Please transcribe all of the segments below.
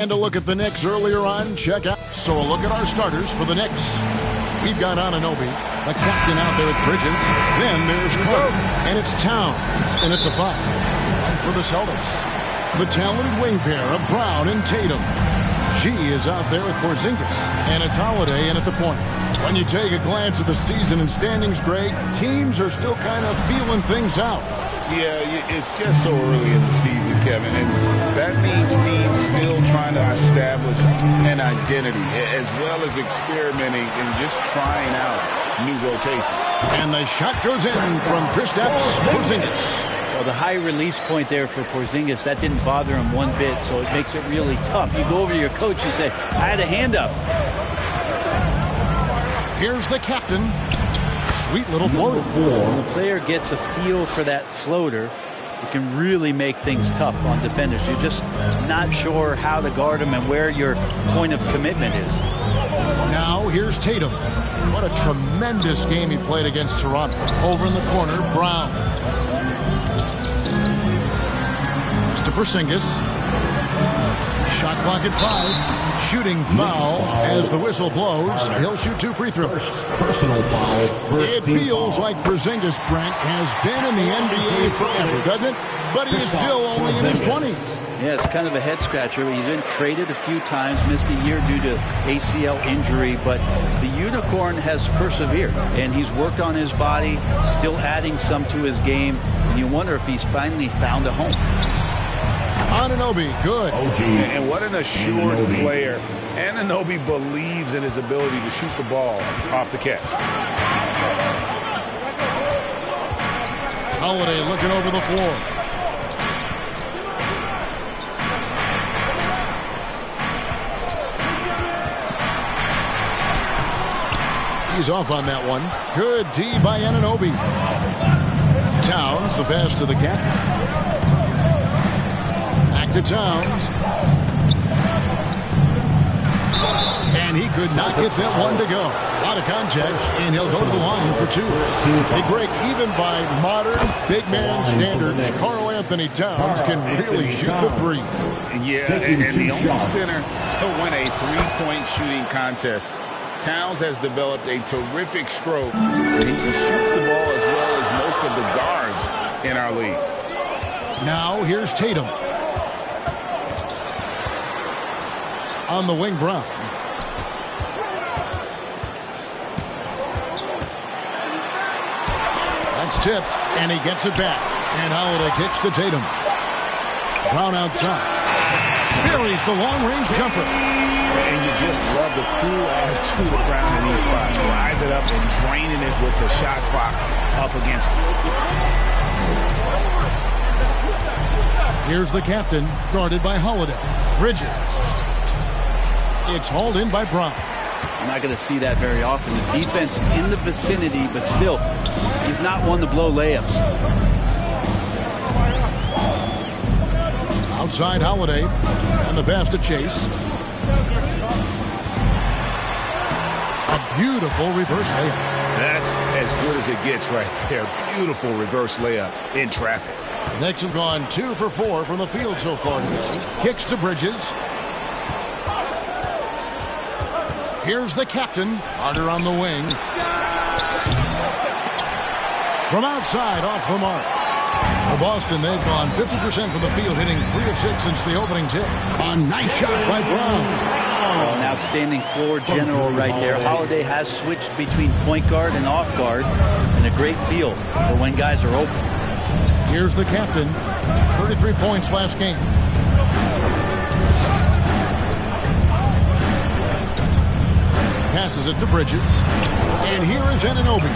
And a look at the Knicks earlier on, check out. So a look at our starters for the Knicks. We've got Anunoby, the captain out there at Bridges. Then there's Carter, and it's Towns in at the 5. And for the Celtics, the talented wing pair of Brown and Tatum. She is out there with Porzingis, and it's Holiday in at the point. When you take a glance at the season and standings, Greg, teams are still kind of feeling things out. Yeah, it's just so early in the season, Kevin, and that means teams still trying to establish an identity as well as experimenting and just trying out new rotation. And the shot goes in from Kristaps Porzingis. Well, the high release point there for Porzingis, that didn't bother him one bit, so it makes it really tough. You go over to your coach, you say, I had a hand up. Here's the captain. Sweet little floater. When the player gets a feel for that floater, it can really make things tough on defenders. You're just not sure how to guard them and where your point of commitment is. Now here's Tatum. What a tremendous game he played against Toronto. Over in the corner, Brown. Next to Porzingis. Shot clock at 5. Shooting foul as the whistle blows. He'll shoot 2 free throws. Personal foul. It feels like Porzingis, Brent, has been in the NBA forever, doesn't it? But he is still only in his 20s. Yeah, it's kind of a head scratcher. He's been traded a few times, missed a year due to ACL injury, but the Unicorn has persevered, and he's worked on his body, still adding some to his game, and you wonder if he's finally found a home. Anunoby, good. And what an assured player. Anunoby believes in his ability to shoot the ball off the catch. Holiday looking over the floor. He's off on that one. Good D by Anunoby. Towns, the pass to the captain. To Towns. And he could not get that one to go. A lot of contact, and he'll go to the line for 2. Big break, even by modern big man standards. Karl Anthony Towns can really shoot the 3. Yeah, and the only center to win a 3-point shooting contest. Towns has developed a terrific stroke. He just shoots the ball as well as most of the guards in our league. Now here's Tatum. On the wing, Brown. That's tipped, and he gets it back. And Holiday kicks to Tatum. Brown outside. Buries the long-range jumper. And you just love the cool attitude of Brown in these spots. Rise it up and draining it with the shot clock up against it. Here's the captain, guarded by Holiday. Bridges. It's hauled in by Brown. You're not going to see that very often. The defense in the vicinity, but still, he's not one to blow layups. Outside Holiday, and the pass to Chase. A beautiful reverse layup. That's as good as it gets right there. Beautiful reverse layup in traffic. The Knicks have gone 2 for 4 from the field so far today. Kicks to Bridges. Here's the captain. Carter on the wing. From outside, off the mark. For Boston, they've gone 50% from the field, hitting 3 of 6 since the opening tip. A nice shot by Brown. Oh, an outstanding floor general right there. Holiday has switched between point guard and off guard, and a great feel for when guys are open. Here's the captain. 33 points last game. Passes it to Bridges. And here is Anunoby.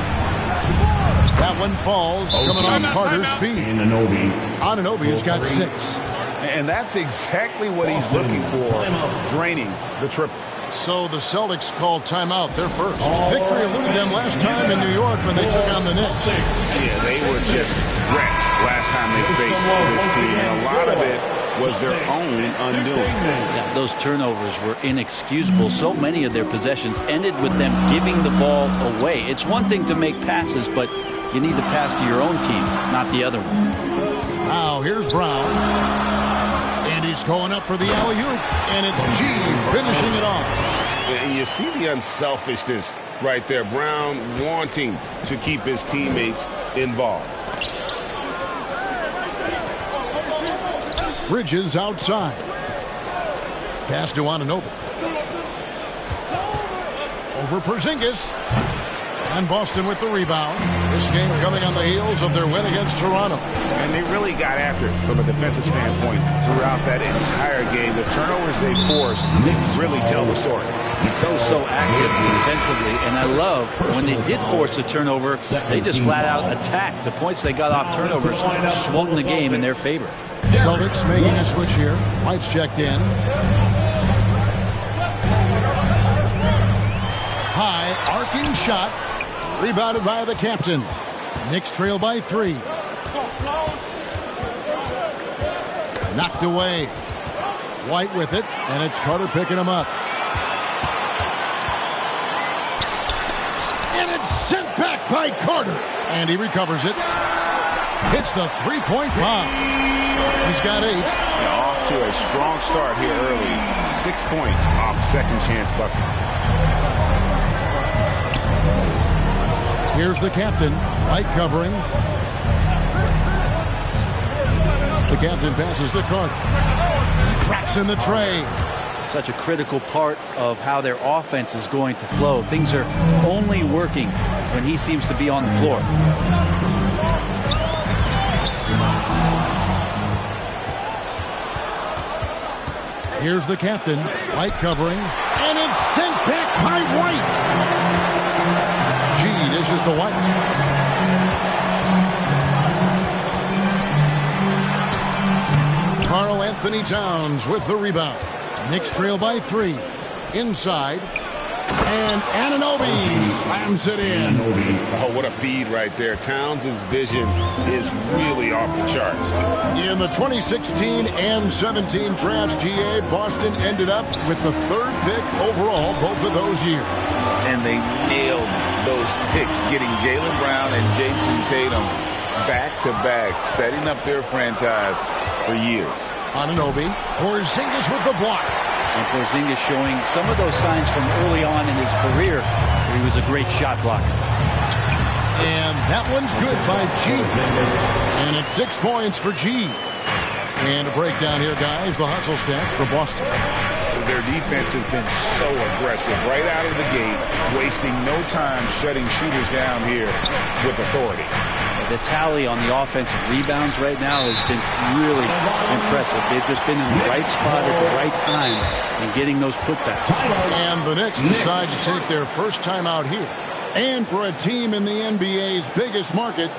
That one falls, coming off Carter's feet. Anunoby has got 6. And that's exactly what he's looking for, draining the triple. So the Celtics called timeout, their first. Victory eluded them last time in New York when they took on the Knicks. Yeah, they were just wrecked last time they faced this team, and a lot of it was their own undoing. Yeah, those turnovers were inexcusable. So many of their possessions ended with them giving the ball away. It's one thing to make passes, but you need to pass to your own team, not the other one. Now here's Brown. And he He's going up for the alley-oop, and it's G finishing it off. And you see the unselfishness right there. Brown wanting to keep his teammates involved. Bridges outside. Pass to Anunoby. Over Porzingis. And Boston with the rebound. This game coming on the heels of their win against Toronto. And they really got after it from a defensive standpoint throughout that entire game. The turnovers they forced really tell the story. So active defensively, and I love when they did force a turnover, they just flat out attacked. The points they got off turnovers swung the game in their favor. Celtics making a switch here. White's checked in. High arcing shot. Rebounded by the captain. Knicks trail by 3. Knocked away. White with it, and it's Carter picking him up. And it's sent back by Carter. And he recovers it. Hits the three-point bomb. He's got 8. Off to a strong start here early. 6 points off second chance buckets. Here's the captain. White covering. The captain passes to Carter. Traps in the tray. Such a critical part of how their offense is going to flow. Things are only working when he seems to be on the floor. Here's the captain. White covering. And it's sent back by White. G dishes to White. Karl Anthony Towns with the rebound. Knicks trail by 3. Inside. And Anunoby slams it in. Oh, what a feed right there. Towns' vision is really off the charts. In the 2016 and 17 drafts, GA, Boston ended up with the 3rd pick overall both of those years. And they nailed those picks, getting Jaylen Brown and Jason Tatum back-to-back, setting up their franchise for years. Anunoby, Porzingis with the block. And Porzingis showing some of those signs from early on in his career where he was a great shot blocker. And that one's good by G. And it's 6 points for G. And a breakdown here, guys. The hustle stats for Boston. Their defense has been so aggressive right out of the gate, wasting no time shutting shooters down here with authority. The tally on the offensive rebounds right now has been really impressive. They've just been in the right spot at the right time and getting those putbacks. And the Knicks decide to take their first time out here. And for a team in the NBA's biggest market,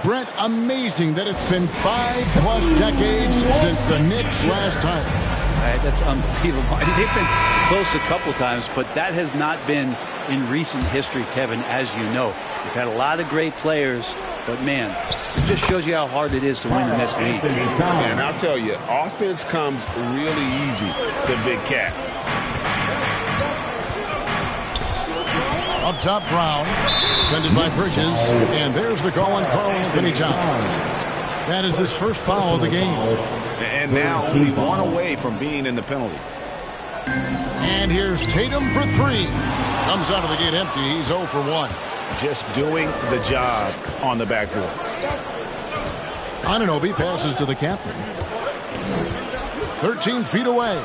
Brett, amazing that it's been 5+ decades since the Knicks' last time. Right, that's unbelievable. They've been close a couple times, but that has not been in recent history, Kevin, as you know. We've had a lot of great players, but, man, it just shows you how hard it is to win in this league. And I'll tell you, offense comes really easy to Big Cat. Up top, Brown, defended by Bridges, and there's the call on Karl Anthony Towns. That is his first foul of the game. And now only 1 away from being in the penalty. And here's Tatum for 3. Comes out of the gate empty. He's 0 for 1. Just doing the job on the backboard. Anunoby passes to the captain. 13 feet away.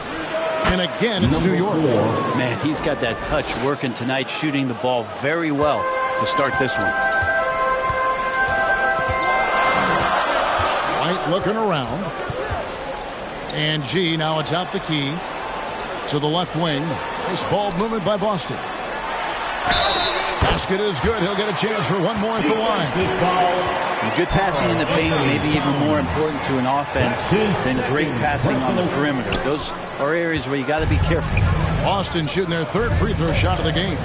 And again, it's New York. Man, he's got that touch working tonight, shooting the ball very well to start this one. White looking around. And G now atop the key. To the left wing. Nice ball movement by Boston. Basket is good. He'll get a chance for one more at the line. And good passing in the paint may be even more important to an offense than great passing on the perimeter. Those are areas where you got to be careful. Boston shooting their 3rd free throw shot of the game.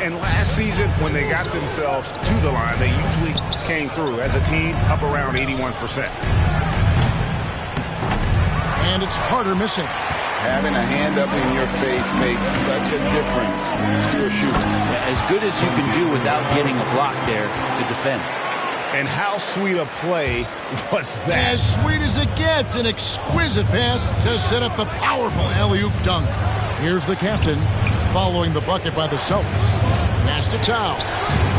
And last season, when they got themselves to the line, they usually came through as a team up around 81%. And it's Carter missing. Having a hand up in your face makes such a difference to a shooter. As good as you can do without getting a block there to defend. And how sweet a play was that? As sweet as it gets, an exquisite pass to set up the powerful alley-oop dunk. Here's the captain following the bucket by the Celtics. Pass to Towns.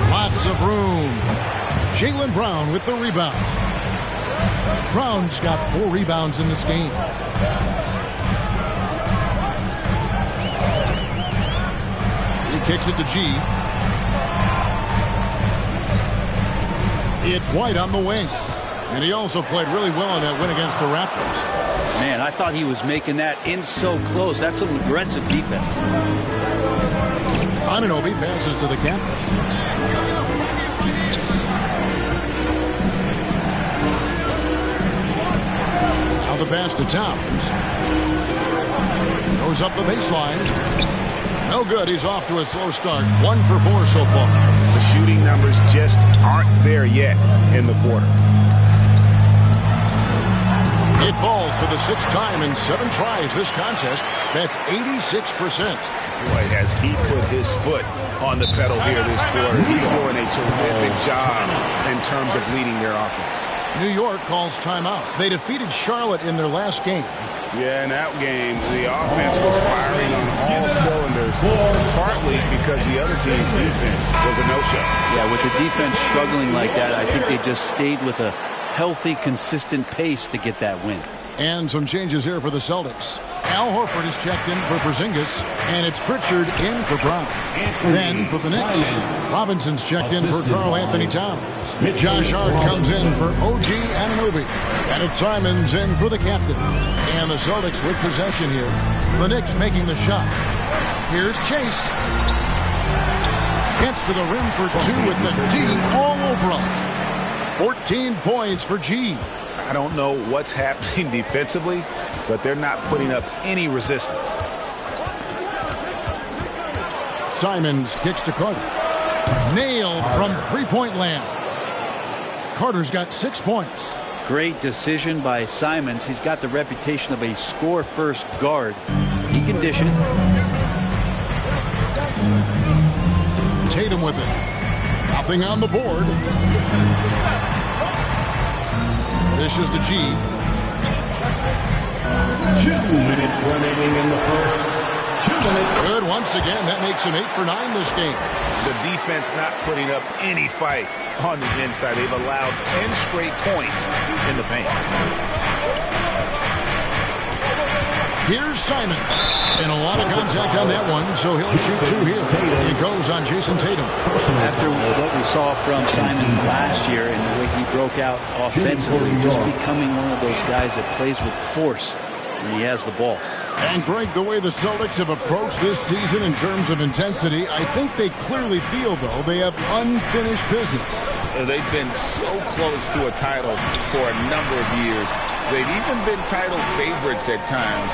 Lots of room. Jaylen Brown with the rebound. Brown's got 4 rebounds in this game. He kicks it to G. It's White on the wing. And he also played really well in that win against the Raptors. Man, I thought he was making that in so close. That's some aggressive defense. Anunoby passes to the captain. Now the pass to Towns. Goes up the baseline. No good. He's off to a slow start. 1 for 4 so far. The shooting numbers just aren't there yet in the quarter. It falls for the 6th time in 7 tries this contest. That's 86%. Boy, has he put his foot on the pedal here this quarter. He's doing a terrific job in terms of leading their offense. New York calls timeout. They defeated Charlotte in their last game. Yeah, in that game, the offense was firing on all cylinders, partly because the other team's defense was a no-show. Yeah, with the defense struggling like that, I think they just stayed with a healthy, consistent pace to get that win. And some changes here for the Celtics. Al Horford is checked in for Porzingis, and it's Pritchard in for Brown. Then for the Knicks, Robinson's checked in for Karl Anthony Towns. Josh Hart comes in for OG Anunoby. And it's Simons in for the captain. And the Celtics with possession here. The Knicks making the shot. Here's Chase. Gets to the rim for 2 with the D all over him. 14 points for G. I don't know what's happening defensively, but they're not putting up any resistance. Simons kicks to Carter. Nailed from three-point land. Carter's got 6 points. Great decision by Simons. He's got the reputation of a score-first guard. He can dish it. Tatum with it. Nothing on the board. Dishes to G. 2 minutes remaining in the first. 2 minutes. Good once again. That makes him 8 for 9 this game. The defense not putting up any fight on the inside. They've allowed 10 straight points in the paint. Here's Simons. And a lot of contact on that one, so he'll shoot 2 here. He goes on Jason Tatum. After what we saw from Simons last year and the way he broke out offensively, just becoming one of those guys that plays with force when he has the ball. And Greg, the way the Celtics have approached this season in terms of intensity, I think they clearly feel, though, they have unfinished business. They've been so close to a title for a number of years. They've even been title favorites at times.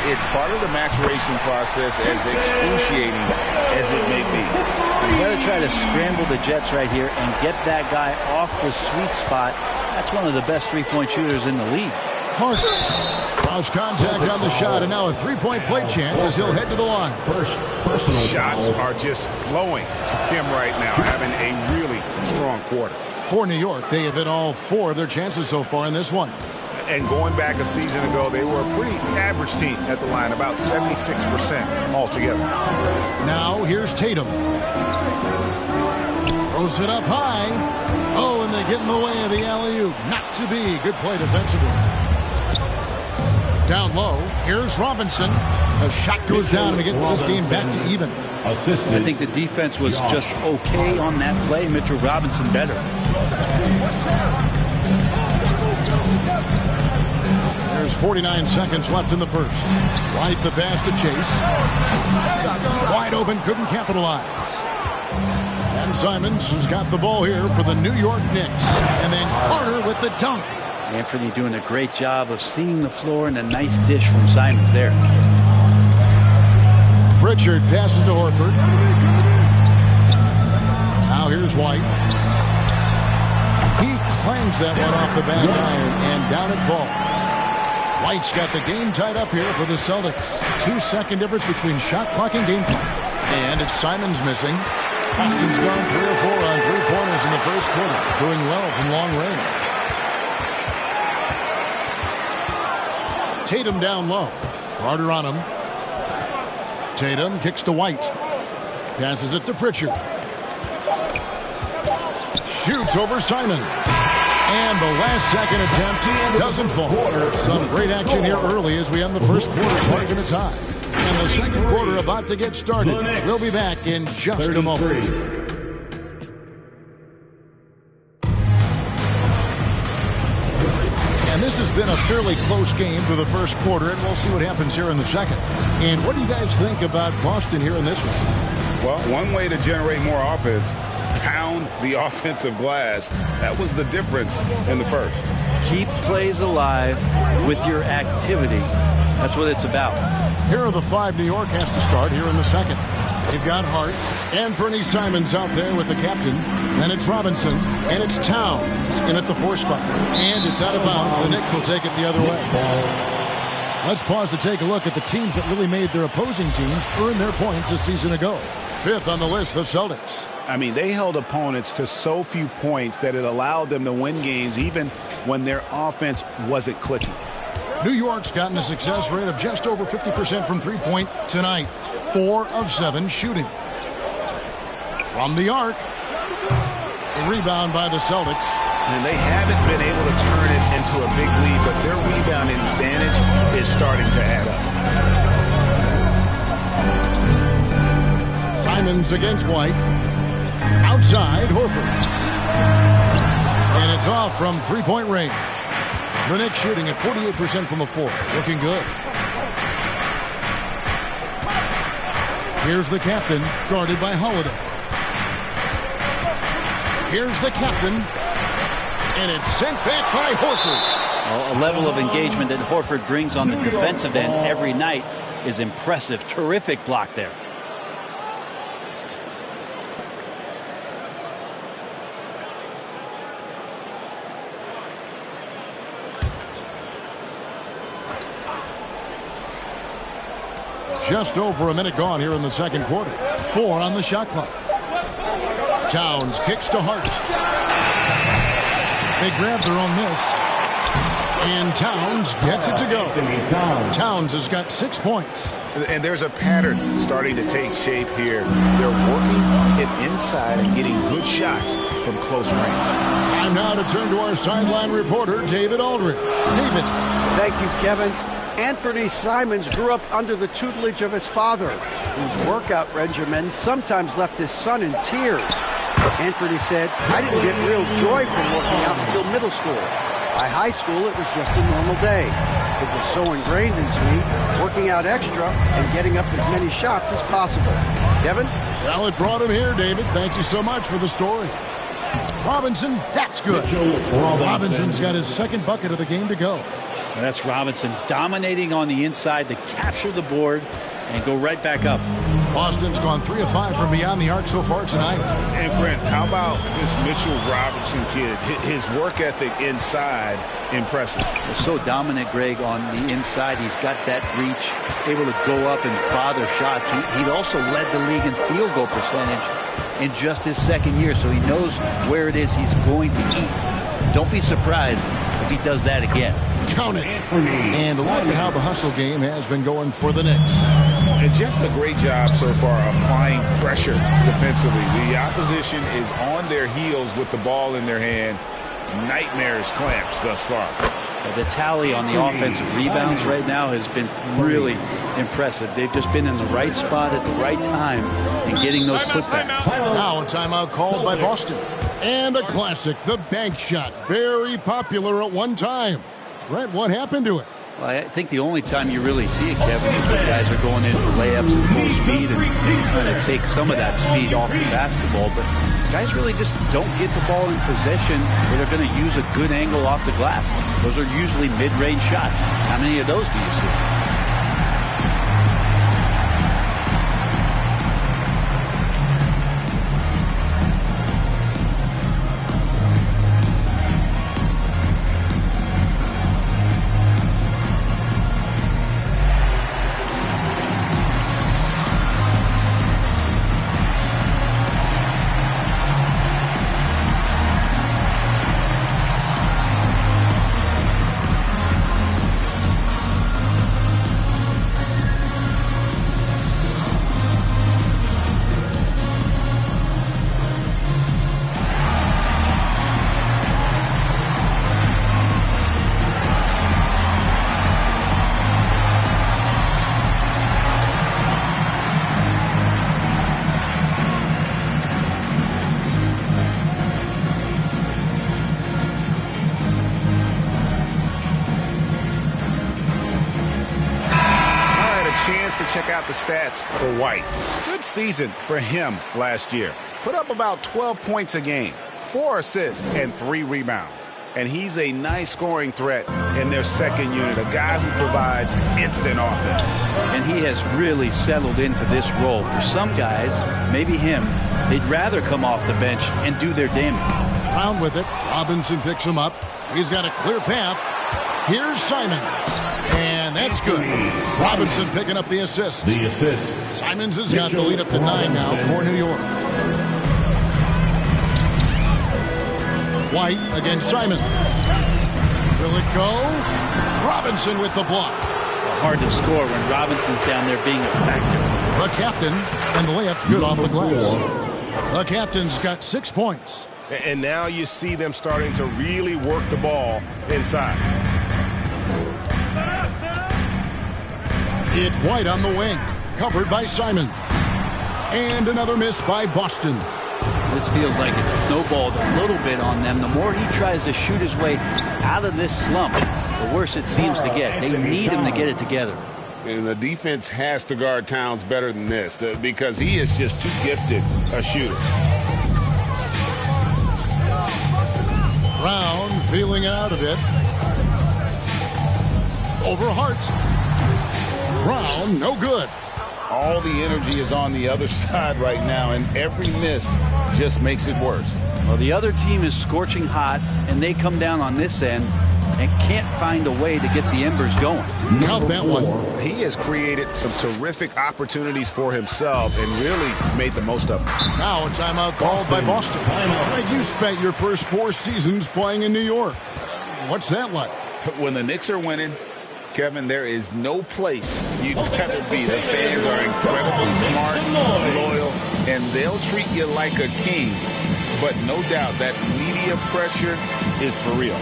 It's part of the maturation process, as excruciating as it may be. You got to try to scramble the Jets right here and get that guy off the sweet spot. That's one of the best three-point shooters in the league. Carter. Cross contact on the shot, and now a three-point play chance as he'll head to the line. Shots are just flowing for him right now, having a really strong quarter. For New York, they have hit all 4 of their chances so far in this one. And going back a season ago, they were a pretty average team at the line, about 76% altogether. Now here's Tatum. Throws it up high. Oh, and they get in the way of the alley-oop. Not to be. Good play defensively. Down low, here's Robinson. The shot goes down and it gets this game back to even. I think the defense was just okay on that play. Mitchell Robinson better. There's 49 seconds left in the first. White the pass to Chase. Wide open, couldn't capitalize. And Simons has got the ball here for the New York Knicks. And then Carter with the dunk. Anthony doing a great job of seeing the floor, and a nice dish from Simons there. Pritchard passes to Horford. Now here's White. He claims that one off the back iron, and down it falls. White's got the game tied up here for the Celtics. 2-second difference between shot clock and game clock. And it's Simons missing. Boston's gone 3 of 4 on three-pointers in the first quarter, doing well from long range. Tatum down low. Carter on him. Tatum kicks to White. Passes it to Pritchard. Shoots over Simon. And the last second attempt doesn't fall. Some great action here early as we end the first quarter, marking a tie. And the second quarter about to get started. We'll be back in just a moment. And this has been a fairly close game through the first quarter, and we'll see what happens here in the second. And what do you guys think about Boston here in this one? Well, one way to generate more offense, pound the offensive glass. That was the difference in the first. Keep plays alive with your activity. That's what it's about. Here are the 5 New York has to start here in the second. They've got Hart and Fernie Simons out there with the captain. Then it's Robinson, and it's Towns in at the 4 spot. And it's out of bounds. The Knicks will take it the other way. Let's pause to take a look at the teams that really made their opposing teams earn their points a season ago. 5th on the list, the Celtics. I mean, they held opponents to so few points that it allowed them to win games even when their offense wasn't clicking. New York's gotten a success rate of just over 50% from three-point tonight. 4 of 7 shooting. From the arc. A rebound by the Celtics. And they haven't been able to turn it into a big lead, but their rebounding advantage is starting to add up. Simons against White. Outside, Horford. And it's off from three-point range. The Knicks shooting at 48% from the floor. Looking good. Here's the captain, guarded by Holiday. Here's the captain. And it's sent back by Horford. Well, a level of engagement that Horford brings on the defensive end every night is impressive. Terrific block there. Just over a minute gone here in the second quarter. 4 on the shot clock. Towns kicks to Hart. They grab their own miss. And Towns gets it to go. Towns has got 6 points. And there's a pattern starting to take shape here. They're working it inside and getting good shots from close range. Time now to turn to our sideline reporter, David Aldridge. David. Thank you, Kevin. Anthony Simons grew up under the tutelage of his father, whose workout regimen sometimes left his son in tears. Anthony said, "I didn't get real joy from working out until middle school. By high school, it was just a normal day. It was so ingrained into me, working out extra and getting up as many shots as possible." Kevin? Well, it brought him here, David. Thank you so much for the story. Robinson, that's good. Robinson's got his second bucket of the game to go. That's Robinson dominating on the inside to capture the board and go right back up. Boston's gone 3 of 5 from beyond the arc so far tonight. And Brent, how about this Mitchell Robinson kid? His work ethic inside, impressive. So dominant, Greg, on the inside. He's got that reach, able to go up and bother shots. He also led the league in field goal percentage in just his second year, so he knows where it is he's going to eat. Don't be surprised if he does that again. Count it. And look at how the hustle game has been going for the Knicks. And just a great job so far applying pressure defensively. The opposition is on their heels with the ball in their hand. Nightmares clamps thus far. The tally on the offensive rebounds right now has been really impressive. They've just been in the right spot at the right time and getting those putbacks. Now a timeout called by Boston. And a classic, the bank shot. Very popular at one time. Brent, what happened to it? Well, I think the only time you really see it, Kevin, is when guys are going in for layups at full speed and trying to take some of that speed off the basketball. But guys really just don't get the ball in possession where they're going to use a good angle off the glass. Those are usually mid-range shots. How many of those do you see? the stats for White. Good season for him last year. Put up about 12 points a game, 4 assists, and 3 rebounds. And he's a nice scoring threat in their second unit, a guy who provides instant offense. And he has really settled into this role. For some guys, maybe him, they'd rather come off the bench and do their damage. Brown with it. Robinson picks him up. He's got a clear path. Here's Simons. And that's good. Robinson picking up the assist. The assist. Simons has got the lead up to 9 now for New York. White against Simons. Will it go? Robinson with the block. Hard to score when Robinson's down there being a factor. The captain, and the layup's good off the glass. The captain's got 6 points. And now you see them starting to really work the ball inside. It's White on the wing, covered by Simon. And another miss by Boston. This feels like it's snowballed a little bit on them. The more he tries to shoot his way out of this slump, the worse it seems to get. They need him to get it together. And the defense has to guard Towns better than this because he is just too gifted a shooter. Brown feeling it out a bit. Over Hart. Brown, no good. All the energy is on the other side right now, and every miss just makes it worse. Well, the other team is scorching hot, and they come down on this end and can't find a way to get the embers going. Count that one. He has created some terrific opportunities for himself and really made the most of them. Now a timeout called by Boston. Like you spent your first 4 seasons playing in New York. What's that like? When the Knicks are winning, Kevin, there is no place you'd rather be. The fans are incredibly smart, loyal, and they'll treat you like a king. But no doubt that media pressure is for real.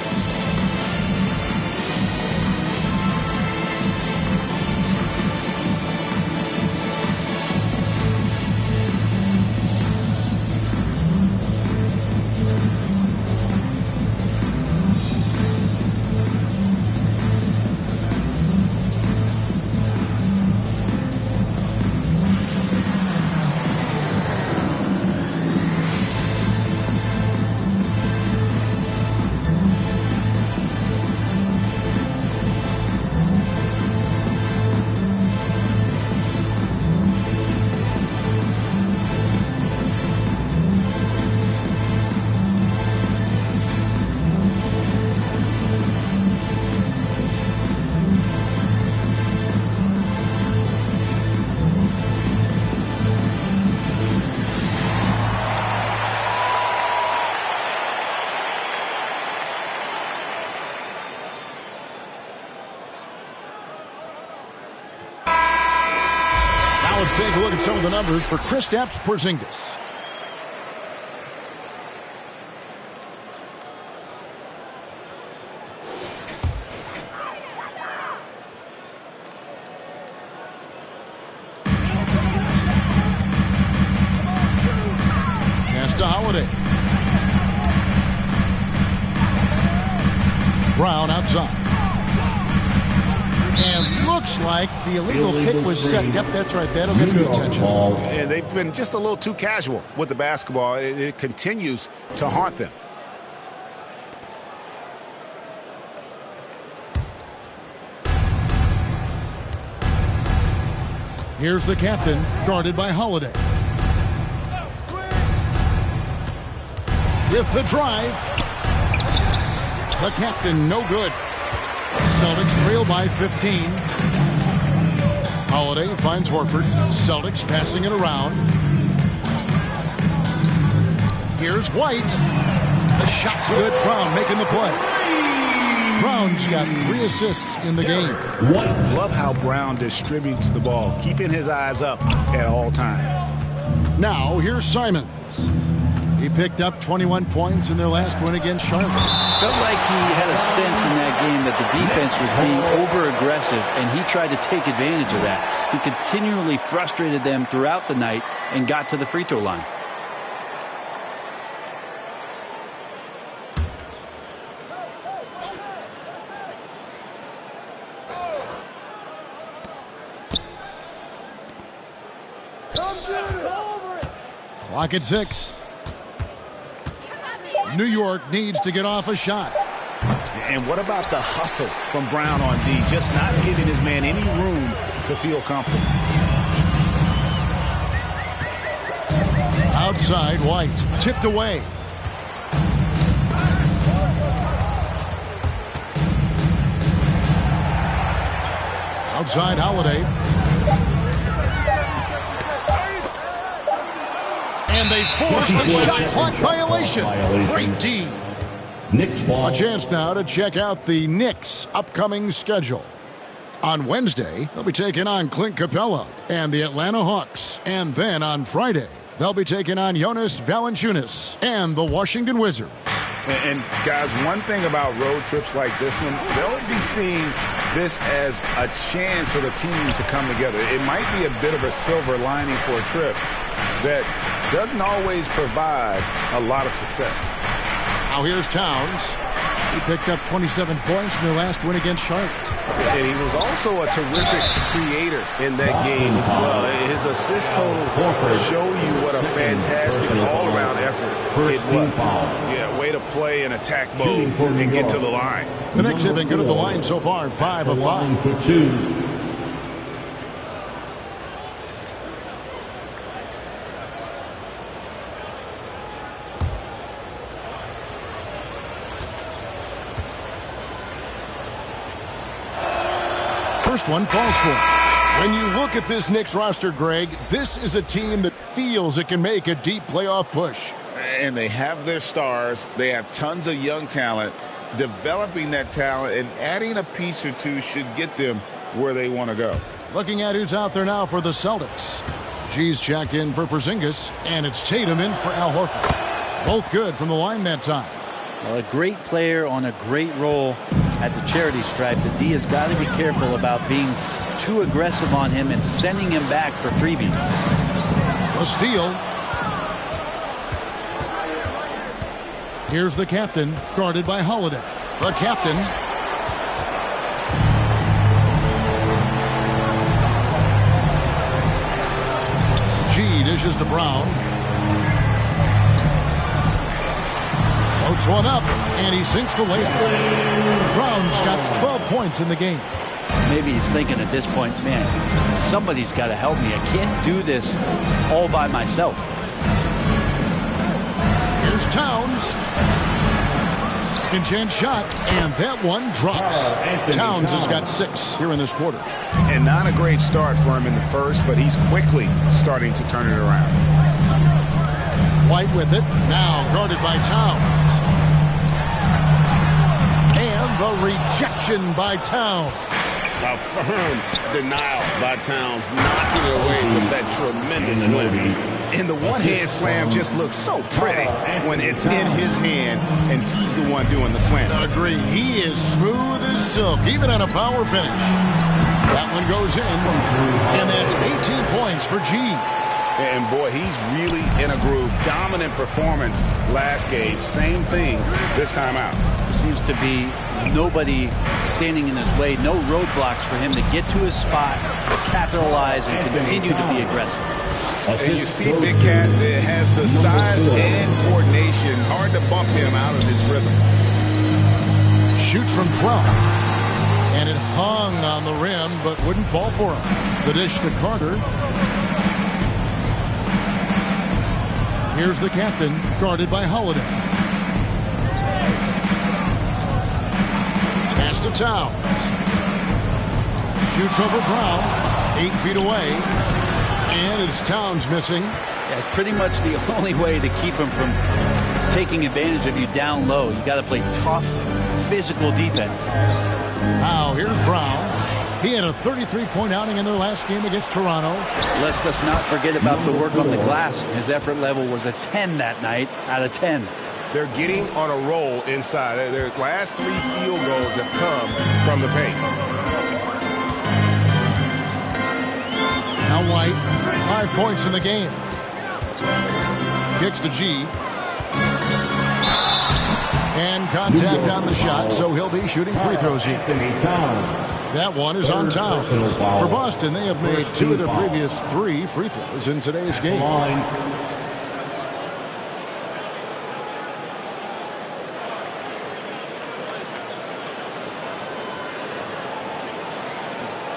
Let's take a look at some of the numbers for Kristaps Porzingis. Pass to Holiday. Brown outside. And looks like the illegal pick was set. Yep, that's right. That'll get the attention. And they've been just a little too casual with the basketball. It continues to haunt them. Here's the captain, guarded by Holiday. With the drive. The captain, no good. Celtics trail by 15. Holiday finds Horford. Celtics passing it around. Here's White. The shot's good. Brown making the play. Brown's got 3 assists in the game. Love how Brown distributes the ball, keeping his eyes up at all times. Now here's Simons. He picked up 21 points in their last win against Charlotte. Felt like he had a sense in that game that the defense was being over-aggressive, and he tried to take advantage of that. He continually frustrated them throughout the night and got to the free throw line. Clock at 6. New York needs to get off a shot. And what about the hustle from Brown on D? Just not giving his man any room to feel comfortable. Outside, White. Tipped away. Outside, Holiday. And they force the shot clock violation. Great D. Knicks ball. A chance now to check out the Knicks' upcoming schedule. On Wednesday, they'll be taking on Clint Capella and the Atlanta Hawks. And then on Friday, they'll be taking on Jonas Valanciunas and the Washington Wizards. And guys, one thing about road trips like this one, they'll be seeing this as a chance for the team to come together. It might be a bit of a silver lining for a trip that doesn't always provide a lot of success. Now here's Towns. He picked up 27 points in their last win against Charlotte. And he was also a terrific creator in that game as well. His assist totals show you what a fantastic all-around effort it was. Yeah, way to play and attack mode and get to the line. The Knicks have been good at the line so far, 5 of 5. For 2. First one falls for him. When you look at this Knicks roster, Greg, this is a team that feels it can make a deep playoff push. And they have their stars. They have tons of young talent. Developing that talent and adding a piece or two should get them where they want to go. Looking at who's out there now for the Celtics. G's checked in for Porzingis, and it's Tatum in for Al Horford. Both good from the line that time. Well, a great player on a great role at the charity stripe. The D has got to be careful about being too aggressive on him and sending him back for freebies. A steal. Here's the captain, guarded by Holiday. The captain. G dishes to Brown. Floats one up, and he sinks the layup. Brown's got 12 points in the game. Maybe he's thinking at this point, man, somebody's got to help me. I can't do this all by myself. Here's Towns. Second chance shot, and that one drops. Towns has got 6 here in this quarter. And not a great start for him in the first, but he's quickly starting to turn it around. White with it, now guarded by Towns. And the rejection by Towns. A firm denial by Towns, knocking it away with that tremendous lift. And the one-hand slam just looks so pretty when it's in his hand and he's the one doing the slam. Agreed. He is smooth as silk, even on a power finish. That one goes in, and that's 18 points for G. And boy, he's really in a groove. Dominant performance last game. Same thing this time out. Seems to be nobody standing in his way. No roadblocks for him to get to his spot, capitalize, and continue to be aggressive. And you see Big Cat has the size and coordination. Hard to bump him out of his rhythm. Shoots from 12. And it hung on the rim, but wouldn't fall for him. The dish to Carter. Here's the captain, guarded by Holiday. Pass to Towns. Shoots over Brown, 8 feet away. And it's Towns missing. Yeah, it's pretty much the only way to keep him from taking advantage of you down low. You got to play tough, physical defense. Now here's Brown. He had a 33-point outing in their last game against Toronto. Let's just not forget about the work on the glass. His effort level was a 10 that night out of 10. They're getting on a roll inside. Their last 3 field goals have come from the paint. Now White, 5 points in the game. Kicks to G. And contact on the shot, so he'll be shooting free throws here. That one is on Towns. For Boston, they have made 2 of their previous 3 free throws in today's game.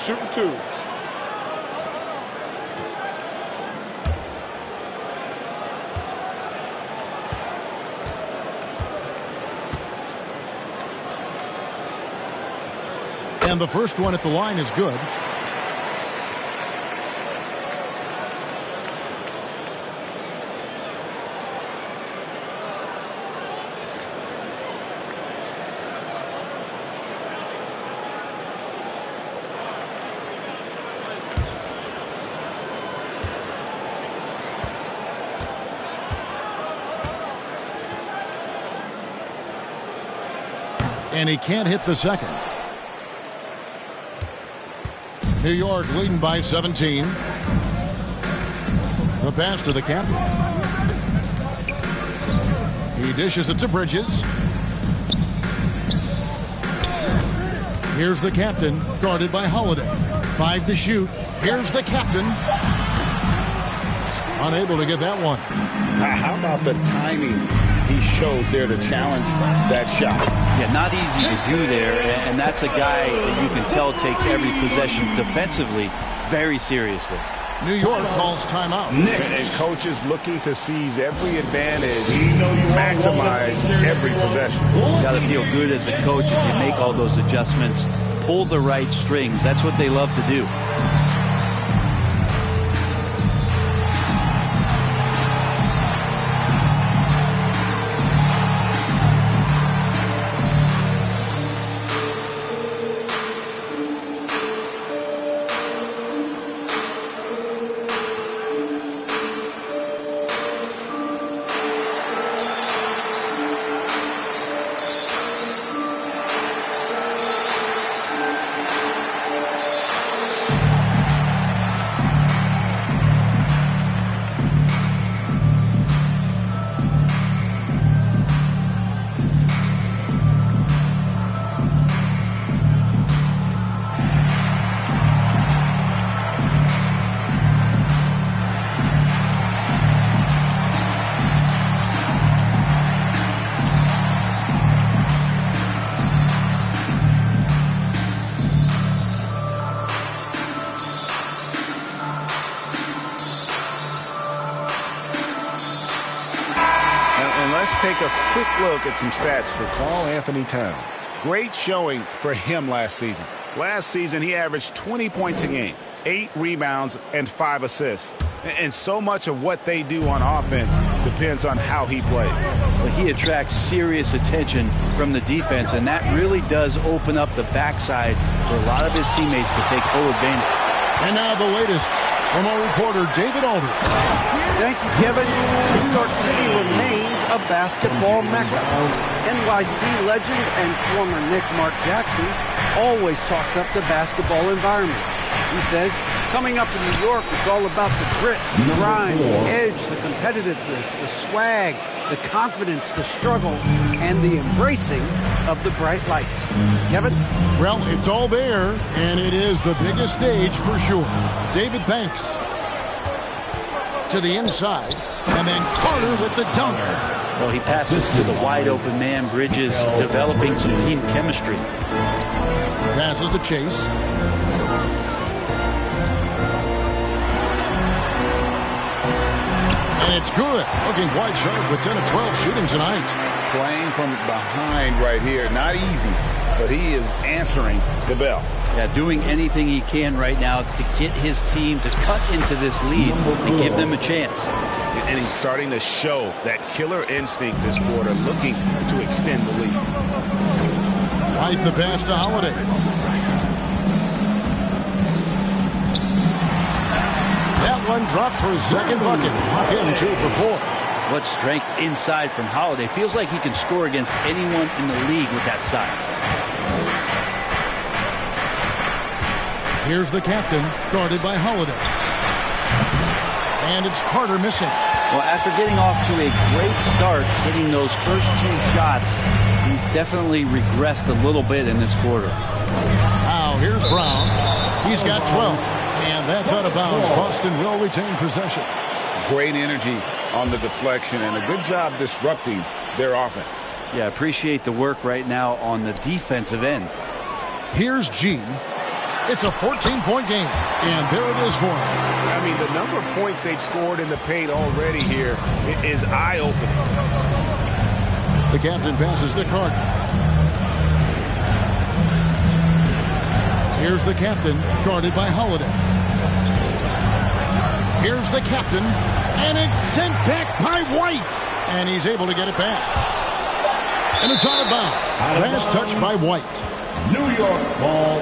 Shooting 2. And the first one at the line is good. And he can't hit the second. New York leading by 17. The pass to the captain. He dishes it to Bridges. Here's the captain, guarded by Holiday. 5 to shoot. Here's the captain. Unable to get that one. How about the timing he shows there to challenge that shot? Yeah, not easy to do there, and that's a guy that you can tell takes every possession defensively very seriously. New York calls timeout. And coaches looking to seize every advantage, maximize every possession. You got to feel good as a coach if you make all those adjustments, pull the right strings. That's what they love to do. Let's take a quick look at some stats for Karl-Anthony Towns. Great showing for him last season. Last season, he averaged 20 points a game, 8 rebounds, and 5 assists. And so much of what they do on offense depends on how he plays. Well, he attracts serious attention from the defense, and that really does open up the backside for a lot of his teammates to take full advantage. And now the latest from our reporter, David Aldridge. Thank you, Kevin. New York City remains a basketball mecca. NYC legend and former Knick Mark Jackson always talks up the basketball environment. He says, coming up in New York, it's all about the grit, the grind, the edge, the competitiveness, the swag, the confidence, the struggle, and the embracing of the bright lights. Kevin? Well, it's all there, and it is the biggest stage for sure. David, thanks. To the inside, and then Carter with the dunk. Well, he passes to the wide-open man. Bridges developing some team chemistry. Passes to Chase. And it's good. Looking quite sharp with 10 of 12 shooting tonight. Playing from behind right here. Not easy, but he is answering the bell. Yeah, doing anything he can right now to get his team to cut into this lead and give them a chance. And he's starting to show that killer instinct this quarter, looking to extend the lead. Right, the pass to Holiday. That one dropped for his second bucket. Lock in 2 for 4. What strength inside from Holiday. Feels like he can score against anyone in the league with that size. Here's the captain, guarded by Holiday. And it's Carter missing. Well, after getting off to a great start, hitting those first 2 shots, he's definitely regressed a little bit in this quarter. Now here's Brown. He's got 12. And that's out of bounds. Boston will retain possession. Great energy on the deflection and a good job disrupting their offense. Yeah, appreciate the work right now on the defensive end. Here's G. It's a 14-point game, and there it is for him. I mean, the number of points they've scored in the paint already here is eye-opening. The captain passes to Carter. Here's the captain, guarded by Holiday. Here's the captain, and it's sent back by White. And he's able to get it back. And it's out of bounds. Last touch by White. New York ball.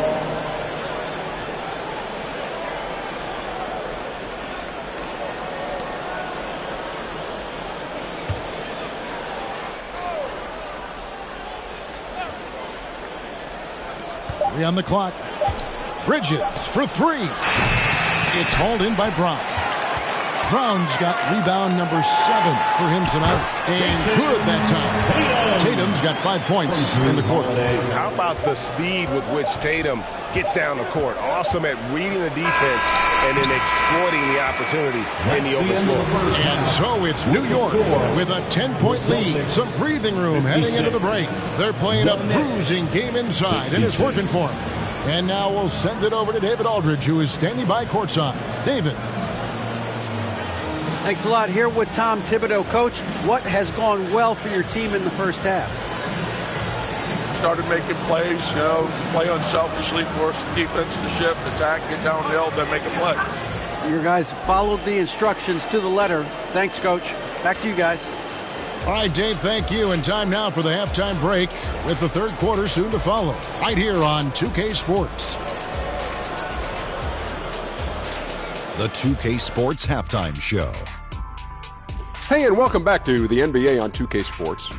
On the clock. Bridges for three. It's hauled in by Brown. Brown's got rebound number 7 for him tonight. And good that time. Tatum's got 5 points in the quarter. How about the speed with which Tatum gets down the court? Awesome at reading the defense and then exploiting the opportunity in the open floor. And so it's New York with a 10-point lead. Some breathing room heading into the break. They're playing a bruising game inside, and it's working for them. And now we'll send it over to David Aldridge, who is standing by courtside. David. Thanks a lot. Here with Tom Thibodeau. Coach, what has gone well for your team in the first half? Started making plays, play unselfishly, force the defense to shift, attack, get downhill, then make a play. Your guys followed the instructions to the letter. Thanks, Coach. Back to you guys. All right, Dave, thank you. And time now for the halftime break with the third quarter soon to follow. Right here on 2K Sports. The 2K Sports Halftime Show. Hey, and welcome back to the NBA on 2K Sports.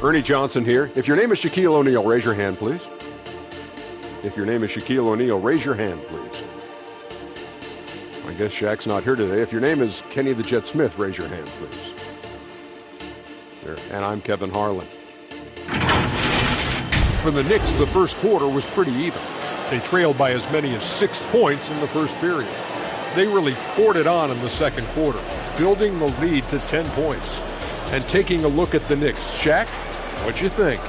Ernie Johnson here. If your name is Shaquille O'Neal, raise your hand, please. If your name is Shaquille O'Neal, raise your hand, please. I guess Shaq's not here today. If your name is Kenny the Jet Smith, raise your hand, please. There. And I'm Kevin Harlan. For the Knicks, the first quarter was pretty even. They trailed by as many as 6 points in the first period. They really poured it on in the second quarter, building the lead to 10 points. And taking a look at the Knicks. Shaq, what you think?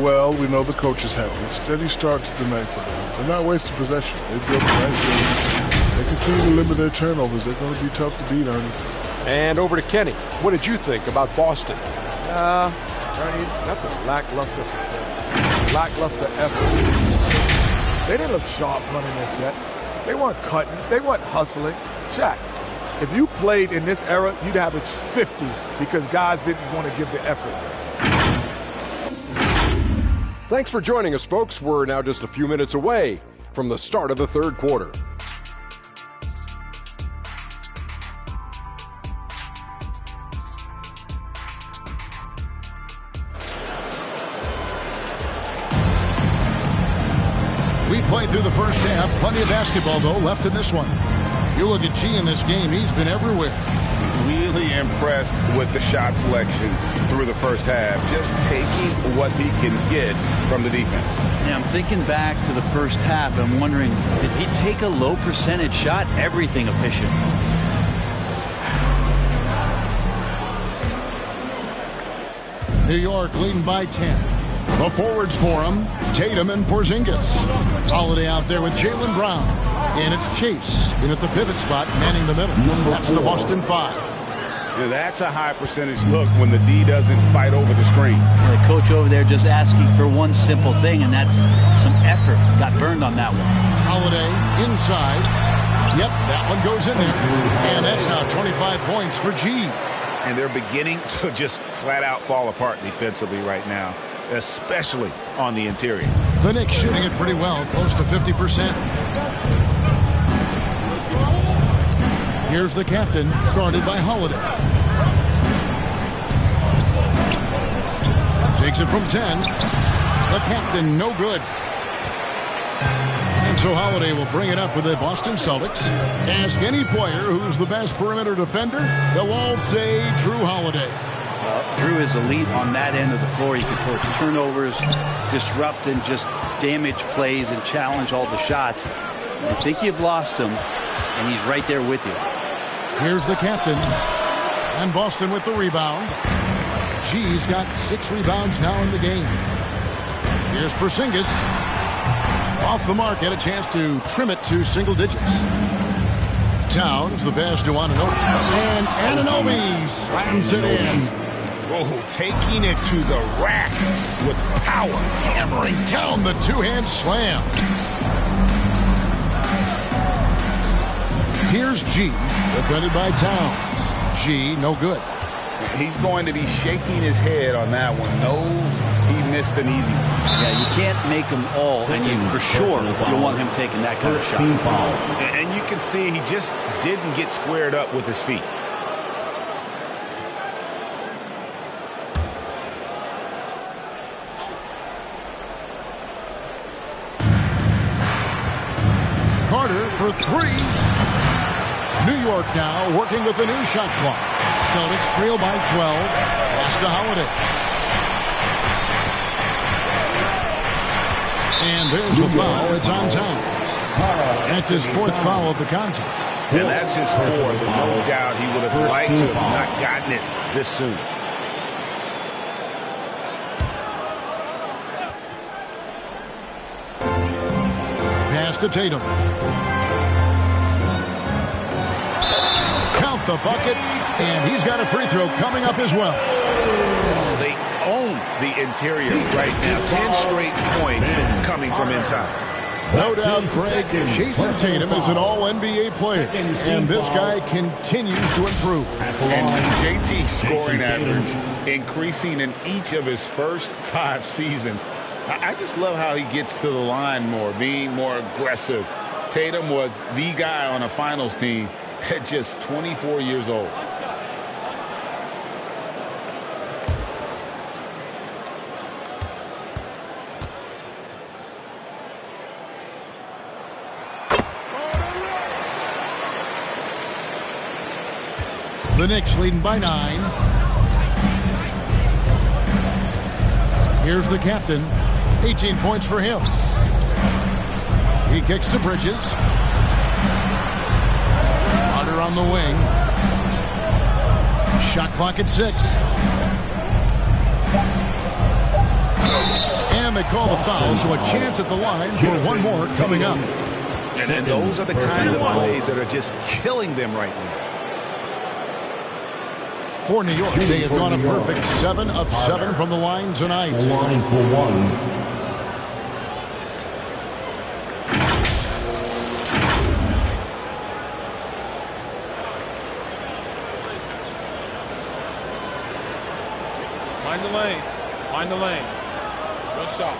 Well, we know the coach is happy. Steady start to the night for them. They're not wasting possession. They built a nice lead. They continue to limit their turnovers. They're going to be tough to beat, Ernie. And over to Kenny. What did you think about Boston? Ernie, that's a lackluster performance. Lackluster effort. They didn't look sharp running their sets. They weren't cutting. They weren't hustling. Shaq, if you played in this era, you'd average 50 because guys didn't want to give the effort. Thanks for joining us, folks. We're now just a few minutes away from the start of the third quarter. We played through the first half. Plenty of basketball, though, left in this one. You look at G in this game, he's been everywhere. Really impressed with the shot selection through the first half. Just taking what he can get from the defense. Yeah, I'm thinking back to the first half. I'm wondering, did he take a low percentage shot? Everything efficient. New York leading by 10. The forwards for him, Tatum and Porzingis. Holiday out there with Jaylen Brown. And it's Chase in at the pivot spot, manning the middle. That's the Boston 5. Yeah, that's a high percentage look when the D doesn't fight over the screen. The coach over there just asking for one simple thing, and that's some effort. Got burned on that one. Holiday inside. Yep, that one goes in there. And that's now 25 points for G. And they're beginning to just flat out fall apart defensively right now, especially on the interior. The Knicks shooting it pretty well, close to 50%. Here's the captain, guarded by Holiday. Takes it from 10. The captain, no good. And so Holiday will bring it up for the Boston Celtics. Ask any player who's the best perimeter defender, they'll all say Drew Holiday. Drew is elite on that end of the floor. He can force turnovers, disrupt and just damage plays and challenge all the shots. You think you've lost him, and he's right there with you. Here's the captain. And Boston with the rebound. G's got 6 rebounds now in the game. Here's Porzingis. Off the mark, had a chance to trim it to single digits. Towns, the pass to Anunoby. And Anunoby slams it in. Oh, taking it to the rack with power. Hammering down the two-hand slam. Here's G, defended by Towns. G, no good. He's going to be shaking his head on that one. Knows he missed an easy one. Yeah, you can't make them all, and you for sure you want him taking that kind of shot. And you can see he just didn't get squared up with his feet. Carter for 3. New York now working with the new shot clock. Celtics trail by 12. Pass to Holiday. And there's the foul. It's on Towns. That's his 4th foul of the contest. And that's his 4th. And no doubt he would have liked to have not gotten it this soon. Pass to Tatum. Count the bucket, and he's got a free throw coming up as well. They own the interior right now. 10 straight points coming from inside. No doubt, Greg, Jason Tatum is an all-NBA player, and this guy continues to improve. And JT's scoring average increasing in each of his first 5 seasons. I just love how he gets to the line more, being more aggressive. Tatum was the guy on a finals team at just 24 years old. The Knicks leading by 9. Here's the captain. 18 points for him. He kicks to Bridges. Carter on the wing. Shot clock at 6. And they call the foul, so a chance at the line for one more coming up. And those are the kinds of plays that are just killing them right now. For New York, they have gone a perfect 7 of 7 from the line tonight. Line for 1. Mind the lanes. Mind the lanes. Good shot.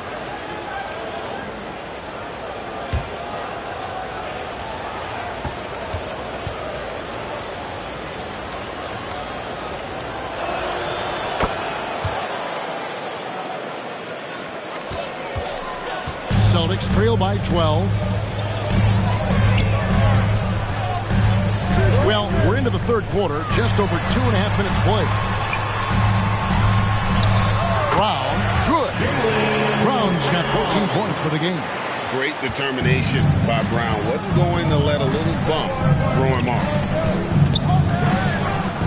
Celtics trail by 12. Well, we're into the 3rd quarter, just over 2.5 minutes played. Brown, good. Brown's got 14 points for the game. Great determination by Brown. Wasn't going to let a little bump throw him off.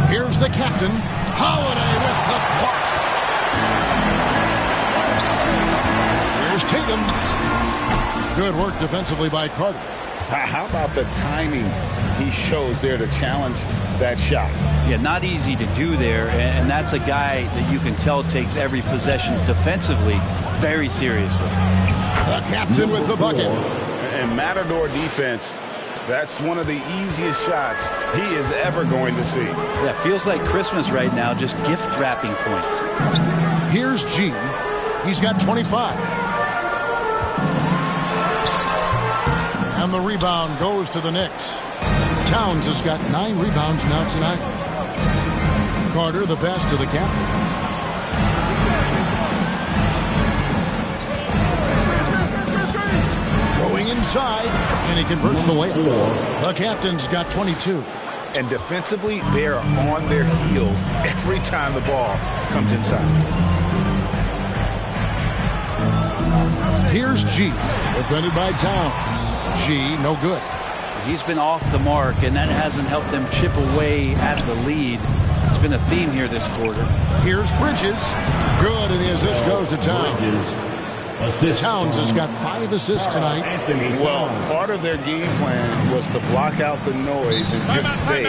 Here's the captain, Holiday with the block. Here's Tatum. Good work defensively by Carter. How about the timing he shows there to challenge that shot? Yeah, not easy to do there, and that's a guy that you can tell takes every possession defensively very seriously. The captain with the bucket. And Matador defense, that's one of the easiest shots he is ever going to see. Yeah, feels like Christmas right now, just gift wrapping points. Here's G. He's got 25. And the rebound goes to the Knicks. Towns has got 9 rebounds now tonight. Carter the best to the captain. Going inside, and he converts the layup. The captain's got 22. And defensively, they are on their heels every time the ball comes inside. Here's G, defended by Towns. G, no good. He's been off the mark, and that hasn't helped them chip away at the lead. It's been a theme here this quarter. Here's Bridges. Good, and the assist goes to Towns. Towns has got 5 assists tonight. Well, part of their game plan was to block out the noise and just stay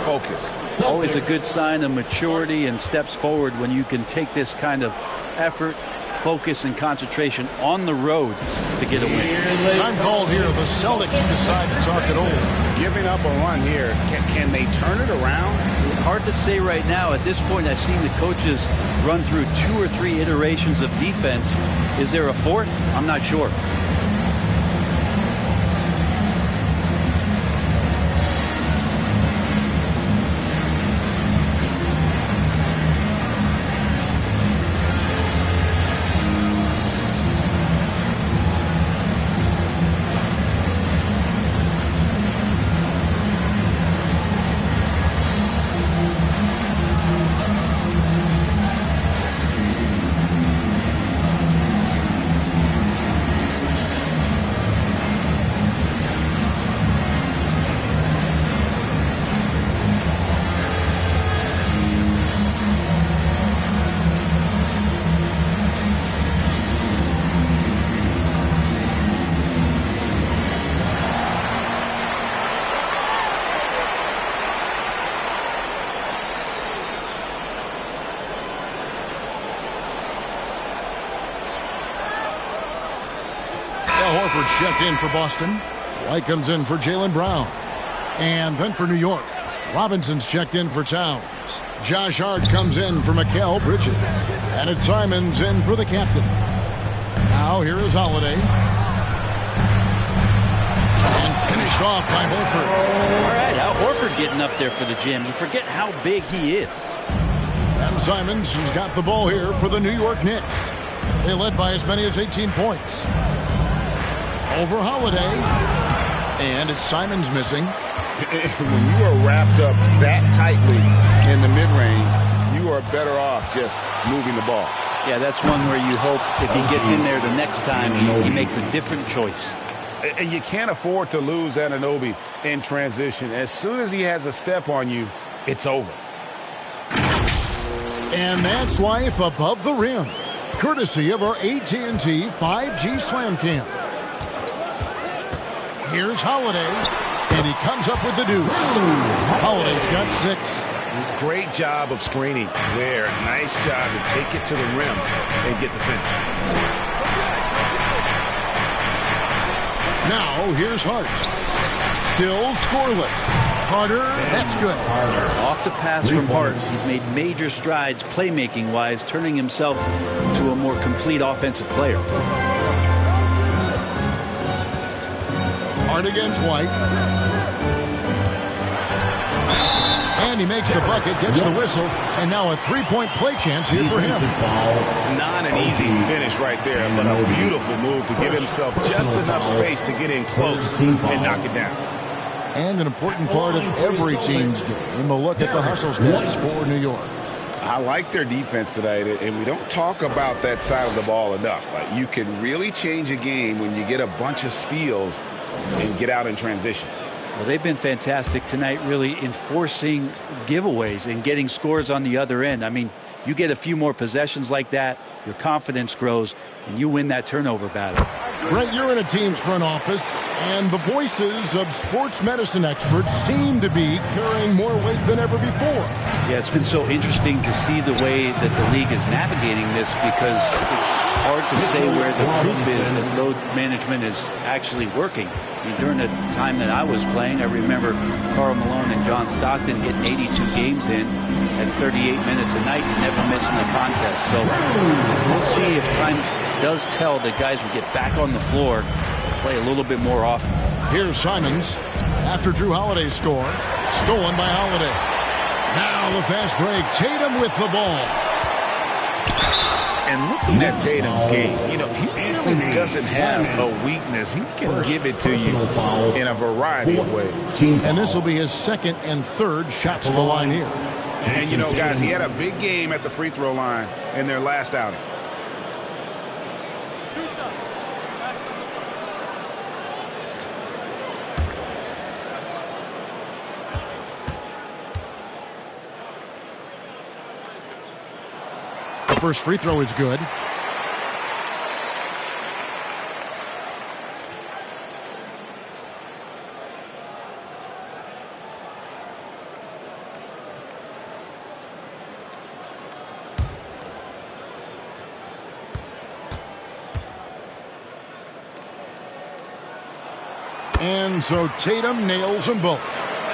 focused. Always a good sign of maturity and steps forward when you can take this kind of effort, focus, and concentration on the road to get a win. Time called here. The Celtics decide to talk it over. Giving up a run here. Can they turn it around? Hard to say right now. At this point, I've seen the coaches run through 2 or 3 iterations of defense. Is there a 4th? I'm not sure. Horford checked in for Boston. White comes in for Jaylen Brown. And then for New York, Robinson's checked in for Towns. Josh Hart comes in for Mikal Bridges. And it's Simons in for the captain. Now here is Holiday. And finished off by Horford. All right, Al Horford getting up there for the gym. You forget how big he is. And Simons has got the ball here for the New York Knicks. They led by as many as 18 points. Over Holiday. And it's Simons missing. When you are wrapped up that tightly in the mid-range, you are better off just moving the ball. Yeah, that's one where you hope if he gets in there the next time, he makes a different choice. And you can't afford to lose Anunoby in transition. As soon as he has a step on you, it's over. And that's Life Above the Rim, courtesy of our AT&T 5G Slam Cam. Here's Holiday, and he comes up with the deuce. Holiday's got 6. Great job of screening there. Nice job to take it to the rim and get the finish. Now here's Hart. Still scoreless. Carter, that's good. Off the pass from Hart, he's made major strides playmaking-wise, turning himself into a more complete offensive player. Hart against White. And he makes the bucket, gets the whistle, and now a 3-point play chance here for him. Not an easy finish right there, but a beautiful move to give himself just enough space to get in close and knock it down. And an important part of every team's game, a look at the hustle stats for New York. I like their defense tonight, and we don't talk about that side of the ball enough. Like, you can really change a game when you get a bunch of steals and get out in transition. Well, they've been fantastic tonight, really enforcing giveaways and getting scores on the other end. I mean, you get a few more possessions like that, your confidence grows, and you win that turnover battle. Brent, you're in a team's front office, and the voices of sports medicine experts seem to be carrying more weight than ever before. Yeah, it's been so interesting to see the way that the league is navigating this, because it's hard to say where the proof is that load management is actually working. I mean, during the time that I was playing, I remember Karl Malone and John Stockton getting 82 games in at 38 minutes a night and never missing a contest. So we'll see if time does tell that guys will get back on the floor and play a little bit more often. Here's Simons after Drew Holiday's score. Stolen by Holiday. Now the fast break. Tatum with the ball. And looking at Tatum's game, you know, he really doesn't have a weakness. He can give it to you in a variety of ways. And this will be his second and third shots to the line here. And, you know, guys, he had a big game at the free throw line in their last outing. The first free throw is good. And so Tatum nails them both.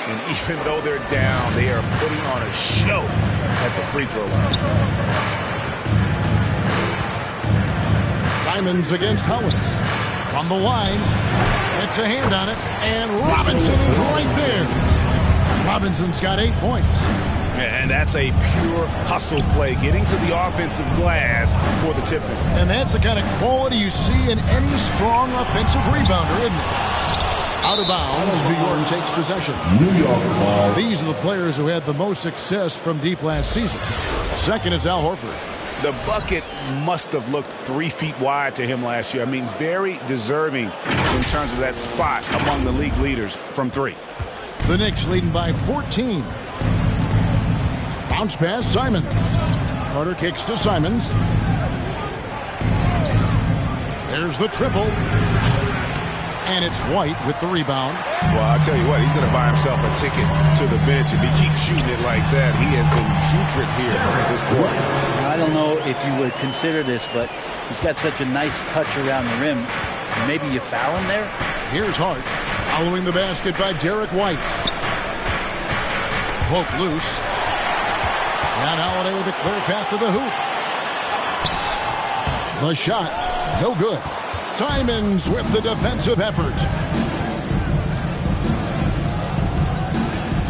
And even though they're down, they are putting on a show at the free throw line. Simons against Holiday. From the line, it's a hand on it, and Robinson is right there. Robinson's got 8 points. And that's a pure hustle play, getting to the offensive glass for the tip-in. And that's the kind of quality you see in any strong offensive rebounder, isn't it? Out of bounds, New York takes possession. New York ball. These are the players who had the most success from deep last season. Second is Al Horford. The bucket must have looked 3 feet wide to him last year. I mean, very deserving in terms of that spot among the league leaders from 3. The Knicks leading by 14. Bounce pass, Simons. Carter kicks to Simons. There's the triple. And it's White with the rebound. Well, I'll tell you what, he's going to buy himself a ticket to the bench. If he keeps shooting it like that, he has been putrid here this quarter. I don't know if you would consider this, but he's got such a nice touch around the rim. Maybe you foul him there? Here's Hart. Following the basket by Derek White. Poke loose. And Holiday with a clear path to the hoop. The shot, no good. Simons with the defensive effort.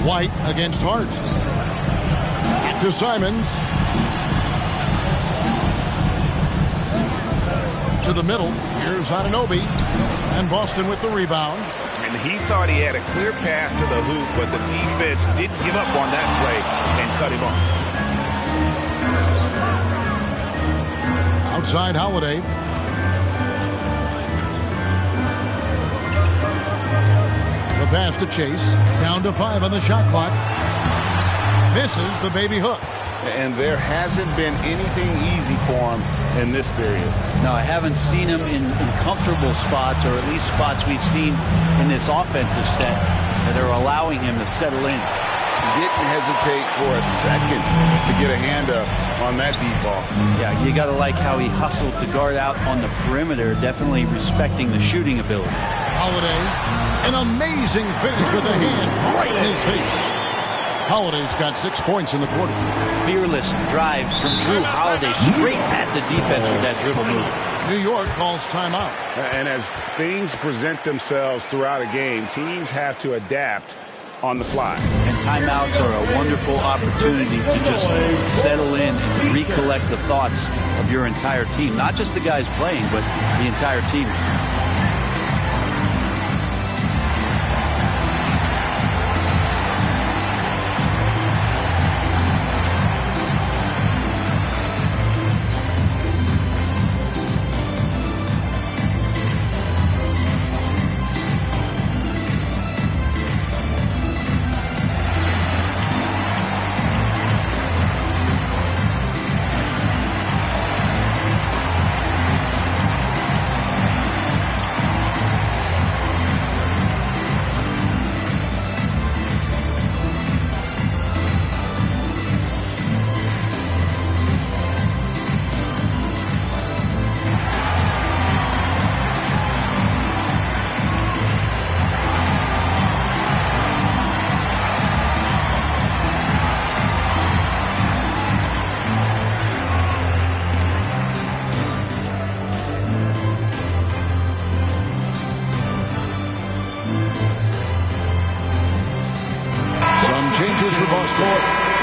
White against Hart. Back to Simons. To the middle. Here's Anunoby. And Boston with the rebound. And he thought he had a clear path to the hoop, but the defense didn't give up on that play and cut him off. Outside Holiday. The pass to Chase. Down to 5 on the shot clock. Misses the baby hook. And there hasn't been anything easy for him in this period. No, I haven't seen him in comfortable spots, or at least spots we've seen in this offensive set that are allowing him to settle in. Didn't hesitate for a second to get a hand up on that deep ball. Yeah, you got to like how he hustled to guard out on the perimeter, definitely respecting the shooting ability. Holiday, an amazing finish with a hand right in his face. Holiday's got 6 points in the quarter. Fearless drive from Drew Holiday straight at the defense with that dribble move. New York calls timeout. And as things present themselves throughout a game, teams have to adapt on the fly. And timeouts are a wonderful opportunity to just settle in and recollect the thoughts of your entire team. Not just the guys playing, but the entire team.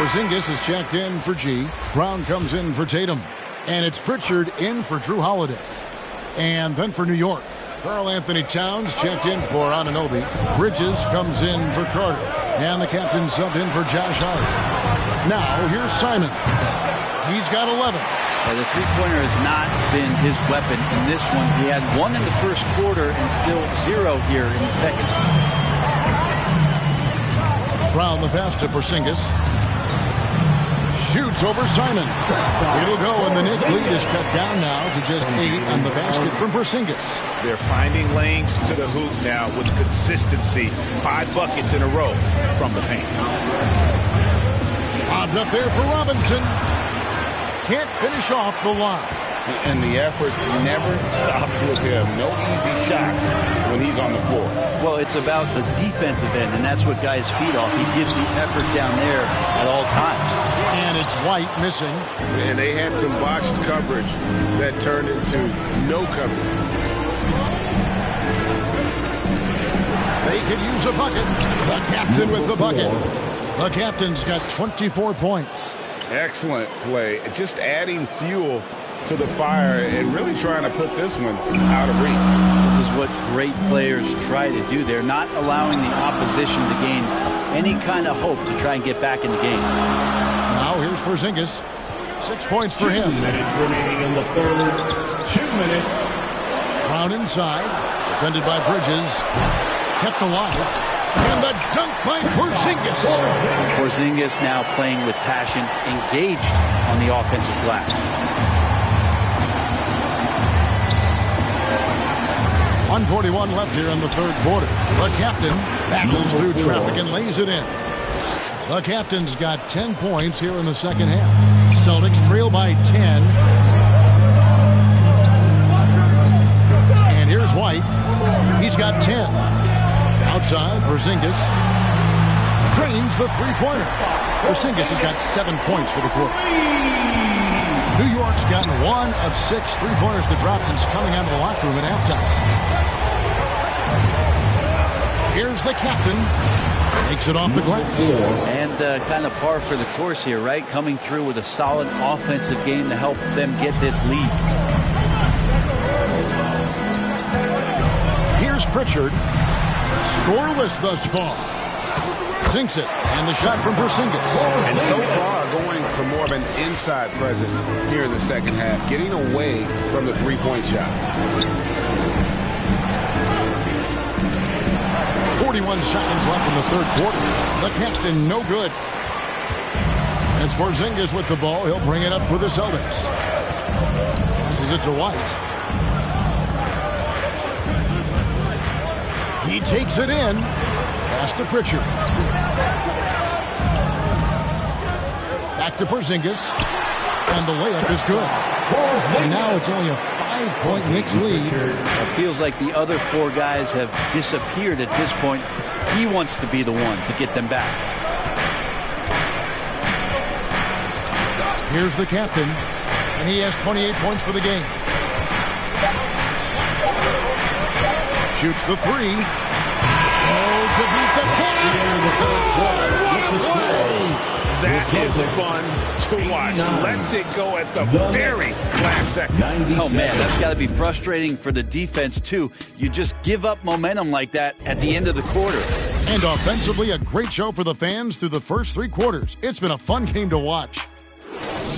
Porzingis is checked in for G. Brown comes in for Tatum. And it's Pritchard in for Drew Holiday. And then for New York, Karl-Anthony Towns checked in for Anunoby. Bridges comes in for Carter. And the captain subbed in for Josh Hart. Now, here's Simon. He's got 11. The three-pointer has not been his weapon in this one. He had one in the first quarter and still 0 here in the second. Brown the pass to Porzingis. Shoots over Simon. It'll go, and the Knicks lead is cut down now to just 8 on the basket from Porzingis. They're finding lanes to the hoop now with consistency. 5 buckets in a row from the paint. Lobbed up there for Robinson. Can't finish off the line. And the effort never stops with him. No easy shots when he's on the floor. Well, it's about the defensive end, and that's what guys feed off. He gives the effort down there at all times. And it's White missing. And they had some botched coverage that turned into no coverage. They could use a bucket. The captain with the bucket. The captain's got 24 points. Excellent play. Just adding fuel to the fire and really trying to put this one out of reach. This is what great players try to do. They're not allowing the opposition to gain any kind of hope to try and get back in the game. Now here's Porzingis. 6 points for him. 2 minutes remaining in the third. 2 minutes. Brown inside. Defended by Bridges. Kept alive. And the dunk by Porzingis. Porzingis now playing with passion, engaged on the offensive glass. 1:41 left here in the third quarter. The captain battles through traffic and lays it in. The captain's got 10 points here in the second half. Celtics trail by 10. And here's White. He's got 10. Outside, Porzingis drains the three-pointer. Porzingis has got 7 points for the quarter. New York's gotten 1 of 6 three-pointers to drop since coming out of the locker room at halftime. Here's the captain. Takes it off the glass. And kind of par for the course here, right? Coming through with a solid offensive game to help them get this lead. Here's Pritchard. Scoreless thus far. Sinks it. And the shot from Porzingis. And so far going for more of an inside presence here in the second half. Getting away from the three-point shot. 41 seconds left in the third quarter. The captain no good. It's Porzingis with the ball. He'll bring it up for the Celtics. Passes it to White. He takes it in. Pass to Pritchard. Back to Porzingis. And the layup is good. And now it's only a 5-point Knicks lead. It feels like the other 4 guys have disappeared at this point. He wants to be the one to get them back. Here's the captain. And he has 28 points for the game. Shoots the three. Oh, to beat the That is fun to watch. Lets it go at the very last second. Oh, man, that's got to be frustrating for the defense, too. You just give up momentum like that at the end of the quarter. And offensively, a great show for the fans through the first 3 quarters. It's been a fun game to watch.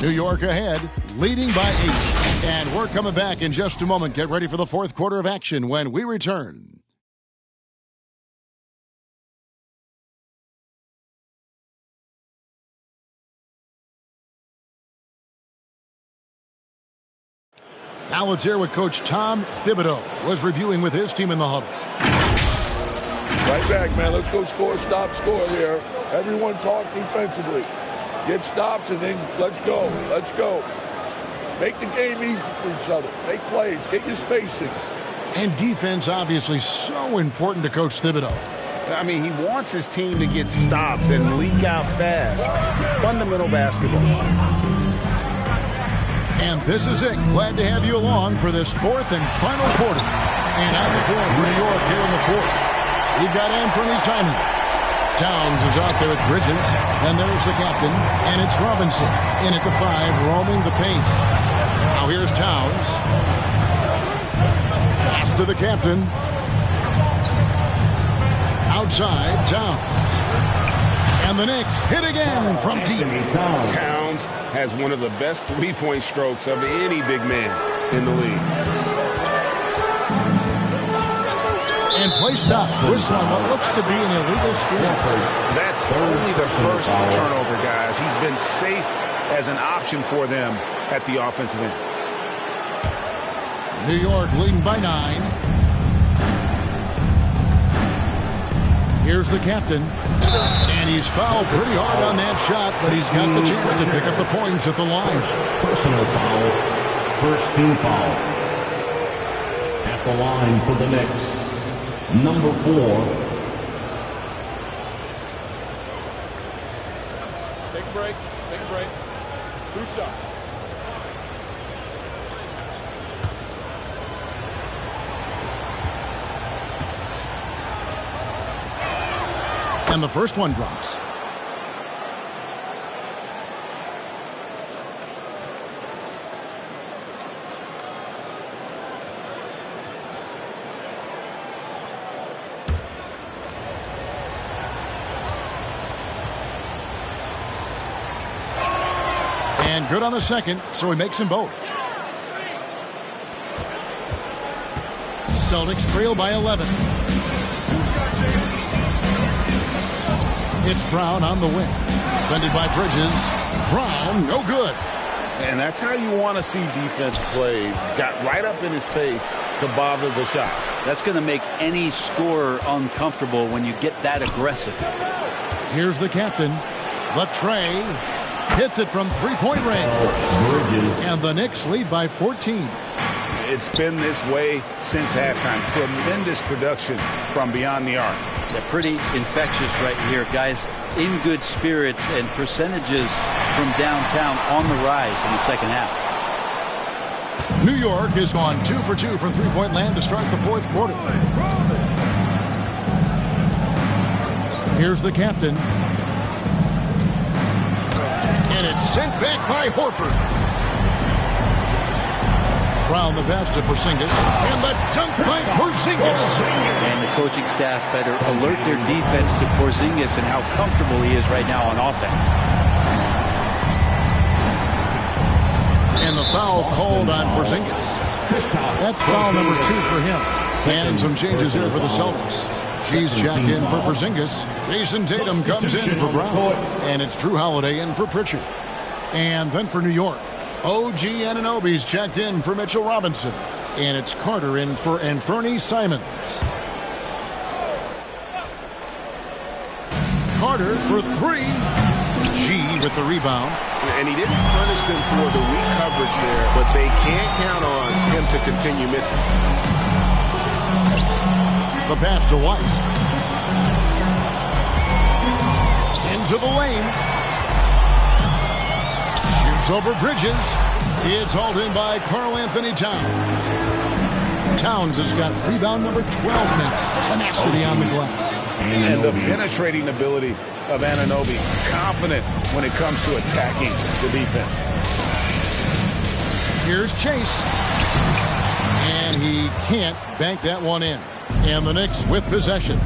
New York ahead, leading by 8. And we're coming back in just a moment. Get ready for the fourth quarter of action when we return. Now let's hear what Coach Tom Thibodeau was reviewing with his team in the huddle. Right back, man. Let's go score, stop, score here. Everyone talk defensively. Get stops and then let's go. Let's go. Make the game easy for each other. Make plays. Get your spacing. And defense obviously so important to Coach Thibodeau. I mean, he wants his team to get stops and leak out fast. Fundamental basketball. And this is it. Glad to have you along for this fourth and final quarter. And on the floor for New York here in the fourth. We've got Anthony Simon. Towns is out there with Bridges. Then there's the captain. And it's Robinson in at the 5, roaming the paint. Now here's Towns. Pass to the captain. Outside, Towns. And the Knicks hit again from deep. Towns has one of the best three-point strokes of any big man in the league. And play stops. Whistle on what looks to be an illegal screen. That's only the first turnover, guys. He's been safe as an option for them at the offensive end. New York leading by 9. Here's the captain. And he's fouled pretty hard on that shot, but he's got the chance to pick up the points at the line. Personal foul. First team foul. At the line for the Knicks. Number 4. Take a break. Take a break. 2 shots. And the first one drops. And good on the second, so he makes them both. Celtics trail by 11. It's Brown on the wing. Defended by Bridges. Brown, no good. And that's how you want to see defense play. Got right up in his face to bother the shot. That's going to make any scorer uncomfortable when you get that aggressive. Here's the captain. The tray. Hits it from three-point range. And the Knicks lead by 14. It's been this way since halftime. Tremendous production from beyond the arc. Yeah, pretty infectious right here. Guys in good spirits and percentages from downtown on the rise in the second half. New York has gone 2 for 2 from three-point land to start the fourth quarter. Here's the captain. And it's sent back by Horford. Brown the pass to Porzingis. And the dunk by Porzingis. And the coaching staff better alert their defense to Porzingis and how comfortable he is right now on offense. And the foul called on Porzingis. That's foul number 2 for him. And some changes here for the Celtics. He's checked in for Porzingis. Jason Tatum comes in for Brown. And it's Drew Holiday in for Pritchard. And then for New York, OG Anunoby's checked in for Mitchell Robinson. And it's Carter in for Anfernee Simons. Carter for 3. G with the rebound. And he didn't punish them for the weak coverage there, but they can't count on him to continue missing. The pass to White. Into the lane. Shoots over Bridges. It's hauled in by Karl Anthony Towns. Towns has got rebound number 12 now. Tenacity on the glass. And the penetrating ability of Anunoby. Confident when it comes to attacking the defense. Here's Chase. And he can't bank that one in. And the Knicks with possession.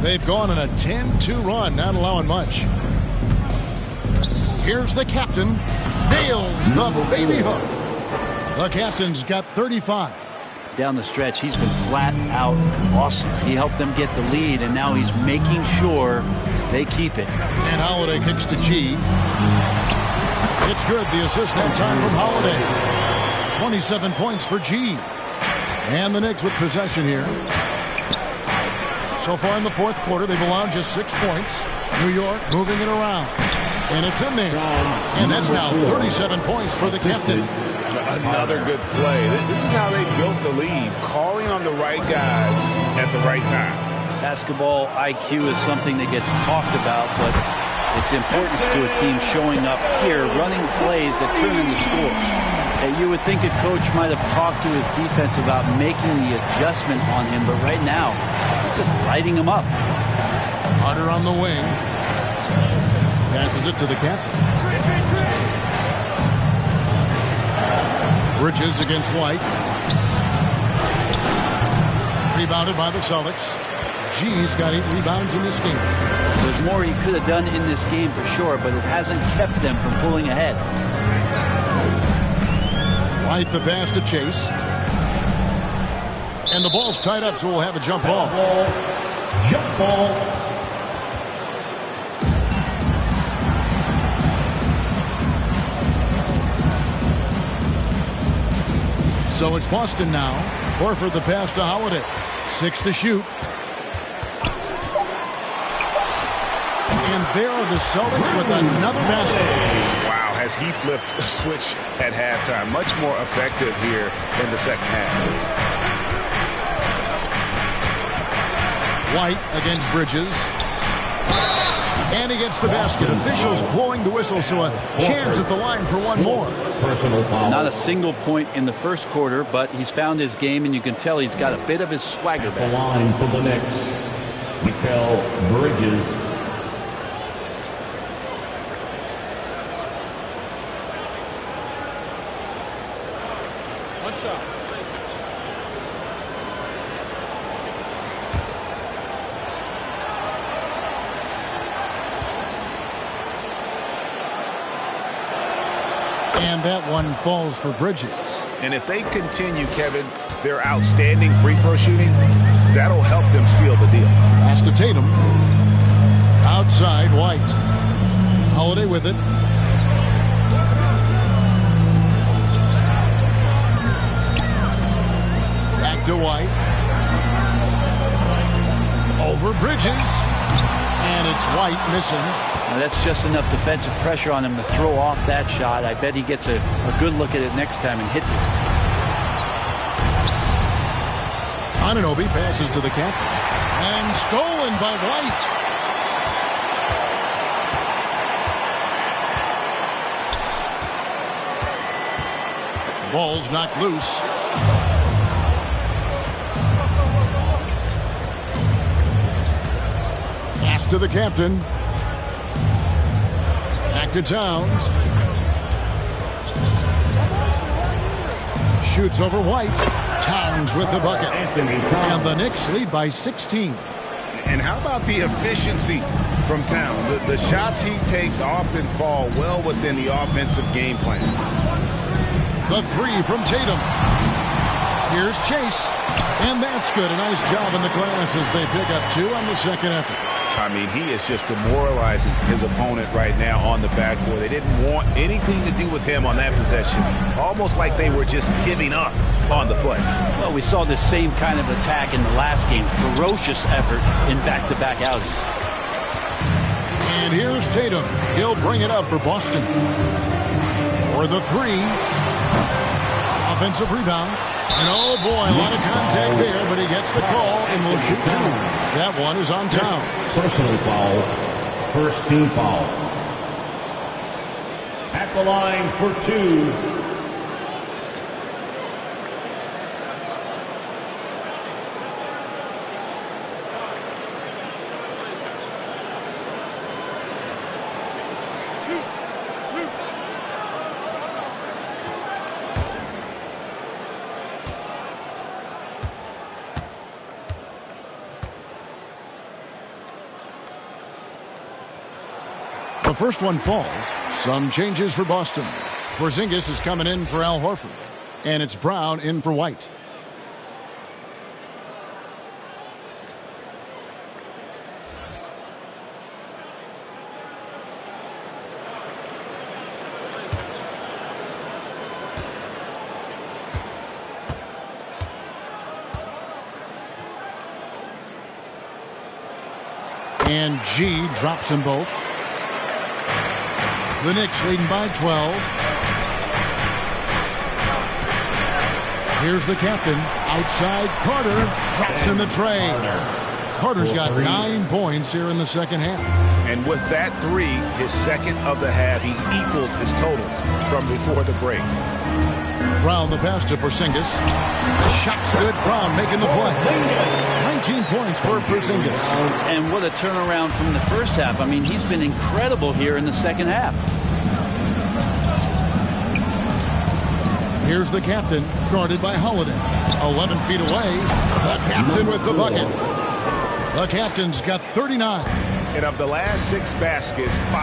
They've gone on a 10-2 run, not allowing much. Here's the captain. Nails the baby hook. The captain's got 35. Down the stretch, he's been flat out awesome. He helped them get the lead, and now he's making sure they keep it. And Holiday kicks to G. It's good. The assist that time from Holiday. 27 points for G. And the Knicks with possession here. So far in the fourth quarter, they've allowed just 6 points. New York moving it around. And it's in there. And that's now 37 points for the captain. Another good play. This is how they built the lead. Calling on the right guys at the right time. Basketball IQ is something that gets talked about, but it's importance to a team showing up here, running plays that turn into scores. And you would think a coach might have talked to his defense about making the adjustment on him, but right now, he's just lighting him up. Carter on the wing. Passes it to the captain. Bridges against White. Rebounded by the Celtics. G's got 8 rebounds in this game. There's more he could have done in this game for sure, but it hasn't kept them from pulling ahead. White the pass to Chase. And the ball's tied up, so we'll have a jump ball. Jump ball. So it's Boston now. Horford the pass to Holiday. 6 to shoot. And there are the Celtics with another basket. Wow, has he flipped a switch at halftime. Much more effective here in the second half. White against Bridges. And he gets the basket. Officials blowing the whistle, so a chance at the line for one more. Personal foul. Not a single point in the first quarter, but he's found his game, and you can tell he's got a bit of his swagger The back. line for the Knicks, Mikal Bridges. What's up? And that one falls for Bridges. And if they continue, Kevin, their outstanding free throw shooting, that'll help them seal the deal. Pass to Tatum. Outside, White. Holiday with it. Back to White. Over Bridges. And it's White missing. Now that's just enough defensive pressure on him to throw off that shot. I bet he gets a good look at it next time and hits it. Anunoby passes to the captain. And stolen by White. Ball's knocked loose. Pass to the captain. Back to Towns. Shoots over White. Towns with the bucket. And the Knicks lead by 16. And how about the efficiency from Towns? The shots he takes often fall well within the offensive game plan. The 3 from Tatum. Here's Chase. And that's good. A nice job in the glass as they pick up 2 on the second effort. I mean, he is just demoralizing his opponent right now on the backboard. They didn't want anything to do with him on that possession. Almost like they were just giving up on the play. Well, we saw this same kind of attack in the last game. Ferocious effort in back-to-back outings. And here's Tatum. He'll bring it up for Boston. For the 3. Offensive rebound. And oh boy, a lot of contact there, but he gets the call and will shoot 2. That one is on Towns. Personal foul. First team foul. At the line for 2. The first one falls. Some changes for Boston. Porzingis is coming in for Al Horford. And it's Brown in for White. And G drops them both. The Knicks leading by 12. Here's the captain. Outside, Carter drops in the tray. Carter's got 9 points here in the second half. And with that 3, his second of the half, he's equaled his total from before the break. Brown the pass to Porzingis. The shot's good. Brown making the play. 19 points for Porzingis. And what a turnaround from the first half. I mean, he's been incredible here in the second half. Here's the captain, guarded by Holiday. 11 feet away, the captain with the bucket. The captain's got 39. And of the last 6 baskets, 5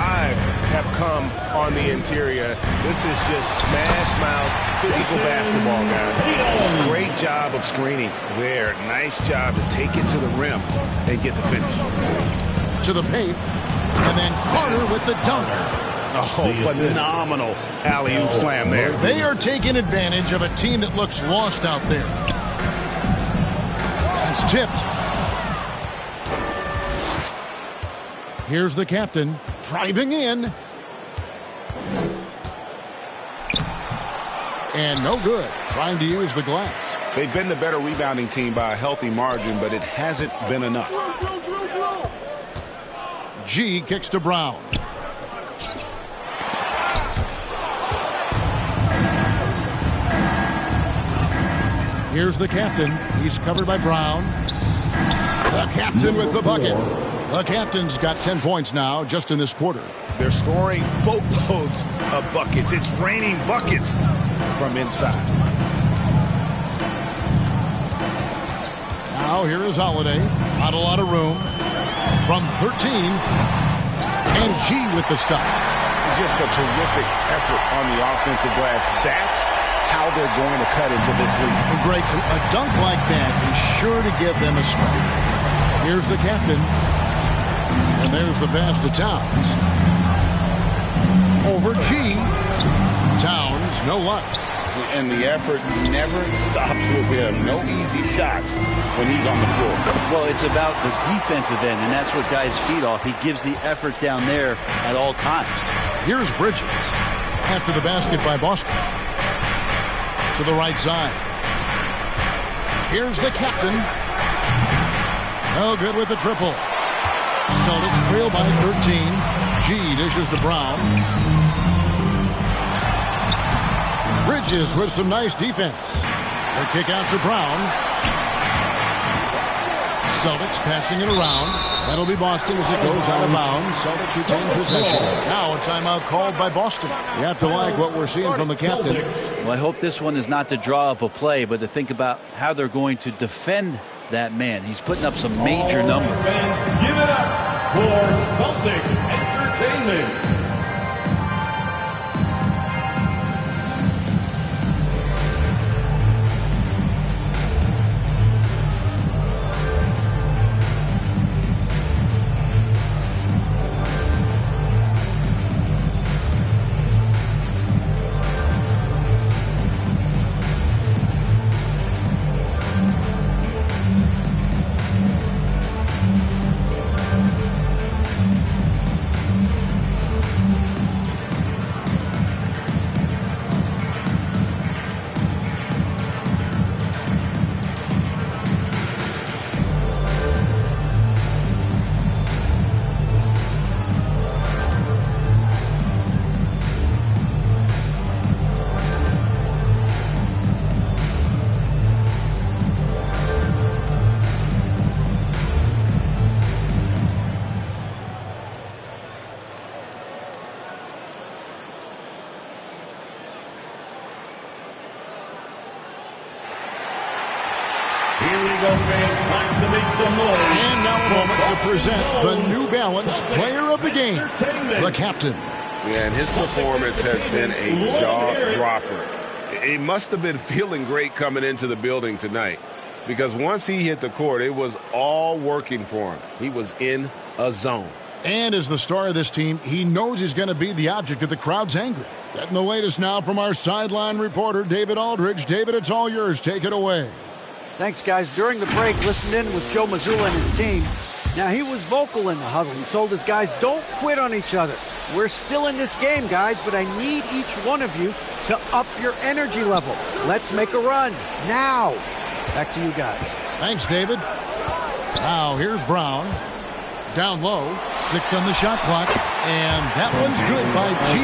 have come on the interior. This is just smash mouth physical basketball, guys. Great job of screening there. Nice job to take it to the rim and get the finish. To the paint, and then Carter with the dunk. Oh, phenomenal alley-oop slam there. They are taking advantage of a team that looks lost out there. It's tipped. Here's the captain driving in. And no good. Trying to use the glass. They've been the better rebounding team by a healthy margin, but it hasn't been enough. G kicks to Brown. Here's the captain. He's covered by Brown. The captain with the bucket. The captain's got 10 points now just in this quarter. They're scoring boatloads of buckets. It's raining buckets from inside. Now here is Holiday. Not a lot of room. From 13. And G with the stop. Just a terrific effort on the offensive glass. That's how they're going to cut into this league. Greg, a dunk like that is sure to give them a spark. Here's the captain. And there's the pass to Towns. Over G. Towns, no luck. And the effort never stops with him. No easy shots when he's on the floor. Well, it's about the defensive end, and that's what guys feed off. He gives the effort down there at all times. Here's Bridges. After the basket by Boston. To the right side. Here's the captain. No good with the triple. Celtics trail by 13. G dishes to Brown. Bridges with some nice defense. The kick out to Brown. Celtics passing it around. That'll be Boston as it goes out of bounds. Celtics retain possession. Now a timeout called by Boston. You have to like what we're seeing from the captain. Well, I hope this one is not to draw up a play, but to think about how they're going to defend that man. He's putting up some major numbers. Fans, give it up for Celtics Entertainment. And now a moment to present the New Balance Player of the Game, the captain. Yeah, and his performance has been a jaw-dropper. He must have been feeling great coming into the building tonight because once he hit the court, it was all working for him. He was in a zone. And as the star of this team, he knows he's going to be the object of the crowd's anger. Getting the latest now from our sideline reporter, David Aldridge. David, it's all yours. Take it away. Thanks, guys. During the break, listened in with Joe Mazzulla and his team. Now, he was vocal in the huddle. He told his guys, don't quit on each other. We're still in this game, guys, but I need each one of you to up your energy level. Let's make a run now. Back to you guys. Thanks, David. Now, here's Brown. Down low, 6 on the shot clock, and that one's good by G.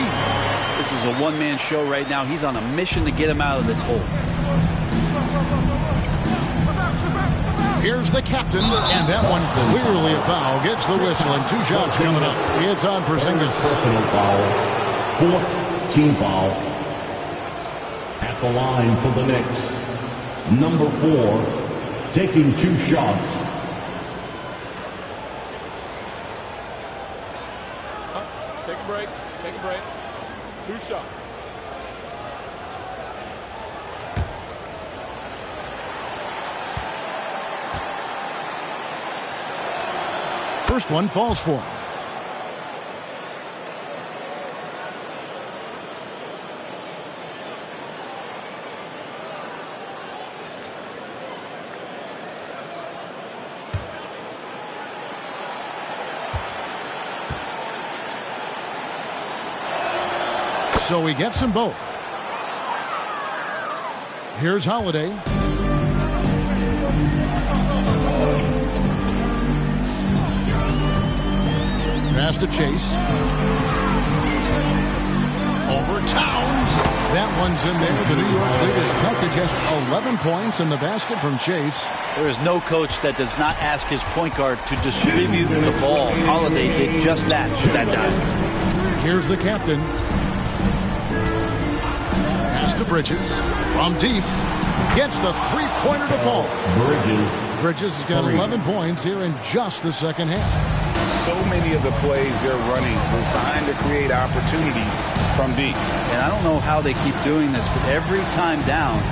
This is a one-man show right now. He's on a mission to get him out of this hole. Here's the captain, and that one clearly a foul. Gets the whistle, and 2 shots coming up. It's on Porzingis. Personal foul. 4th team foul. At the line for the Knicks, number 4, taking 2 shots. Take a break. Take a break. 2 shots. First one falls for him. So he gets them both. Here's Holiday. Pass to Chase. Over Towns. That one's in there. The New York leaders cut to just 11 points in the basket from Chase. There is no coach that does not ask his point guard to distribute the ball. Holiday did just that time. Here's the captain. Pass to Bridges. From deep. Gets the three-pointer to fall. Bridges has got 11 points here in just the second half. So many of the plays they're running designed to create opportunities from deep. And I don't know how they keep doing this, but every time down,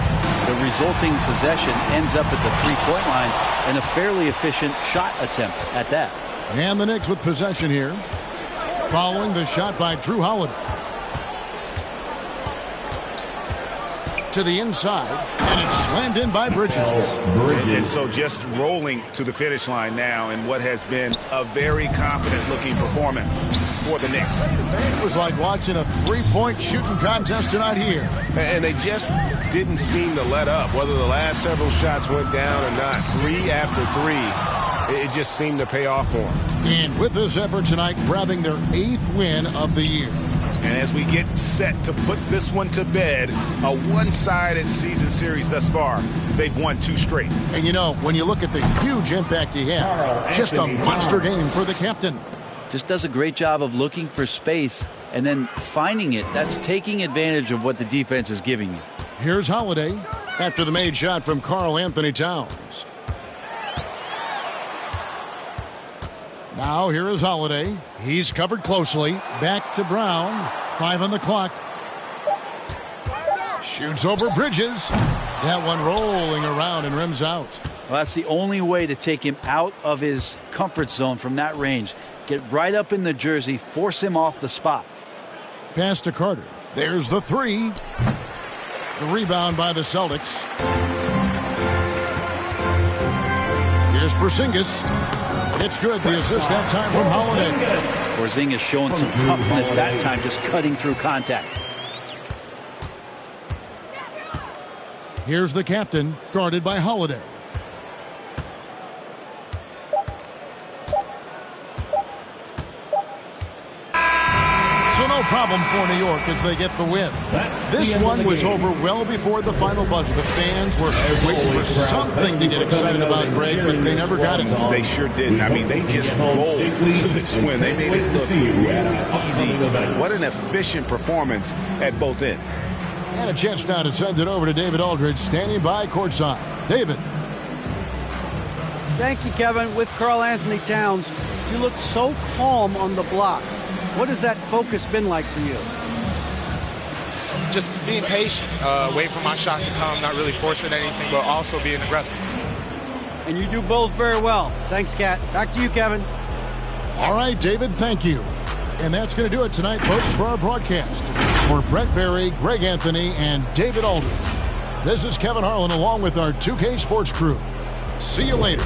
the resulting possession ends up at the three-point line and a fairly efficient shot attempt at that. And the Knicks with possession here. Following the shot by Drew Holiday. To the inside, and it's slammed in by Bridges. And so just rolling to the finish line now in what has been a very confident-looking performance for the Knicks. It was like watching a three-point shooting contest tonight here. And they just didn't seem to let up, whether the last several shots went down or not. 3 after 3, it just seemed to pay off for them. And with this effort tonight, grabbing their 8th win of the year. And as we get set to put this one to bed, a one-sided season series thus far, they've won 2 straight. And you know, when you look at the huge impact he had, just a monster game for the captain. Just does a great job of looking for space and then finding it. That's taking advantage of what the defense is giving you. Here's Holiday after the made shot from Karl Anthony Towns. Now here is Holiday. He's covered closely. Back to Brown. 5 on the clock. Shoots over Bridges. That one rolling around and rims out. Well, that's the only way to take him out of his comfort zone from that range. Get right up in the jersey, force him off the spot. Pass to Carter. There's the 3. The rebound by the Celtics. Here's Porzingis. It's good. The assist that time from Holiday. Porzingis showing some toughness that time, just cutting through contact. Here's the captain, guarded by Holiday. So no problem for New York as they get the win. This one was over well before the final buzzer. The fans were waiting for something to get excited about, Greg, but they never got it. They sure didn't. I mean, they just rolled to this win. They made it look easy. What an efficient performance at both ends. And a chance now to send it over to David Aldridge, standing by courtside. David. Thank you, Kevin. With Karl Anthony Towns, you look so calm on the block. What has that focus been like for you? Just being patient, wait for my shot to come, not really forcing anything, but also being aggressive. And you do both very well. Thanks, Kat. Back to you, Kevin. All right, David, thank you. And that's going to do it tonight, folks, for our broadcast. For Brent Barry, Greg Anthony, and David Aldridge, this is Kevin Harlan along with our 2K Sports crew. See you later.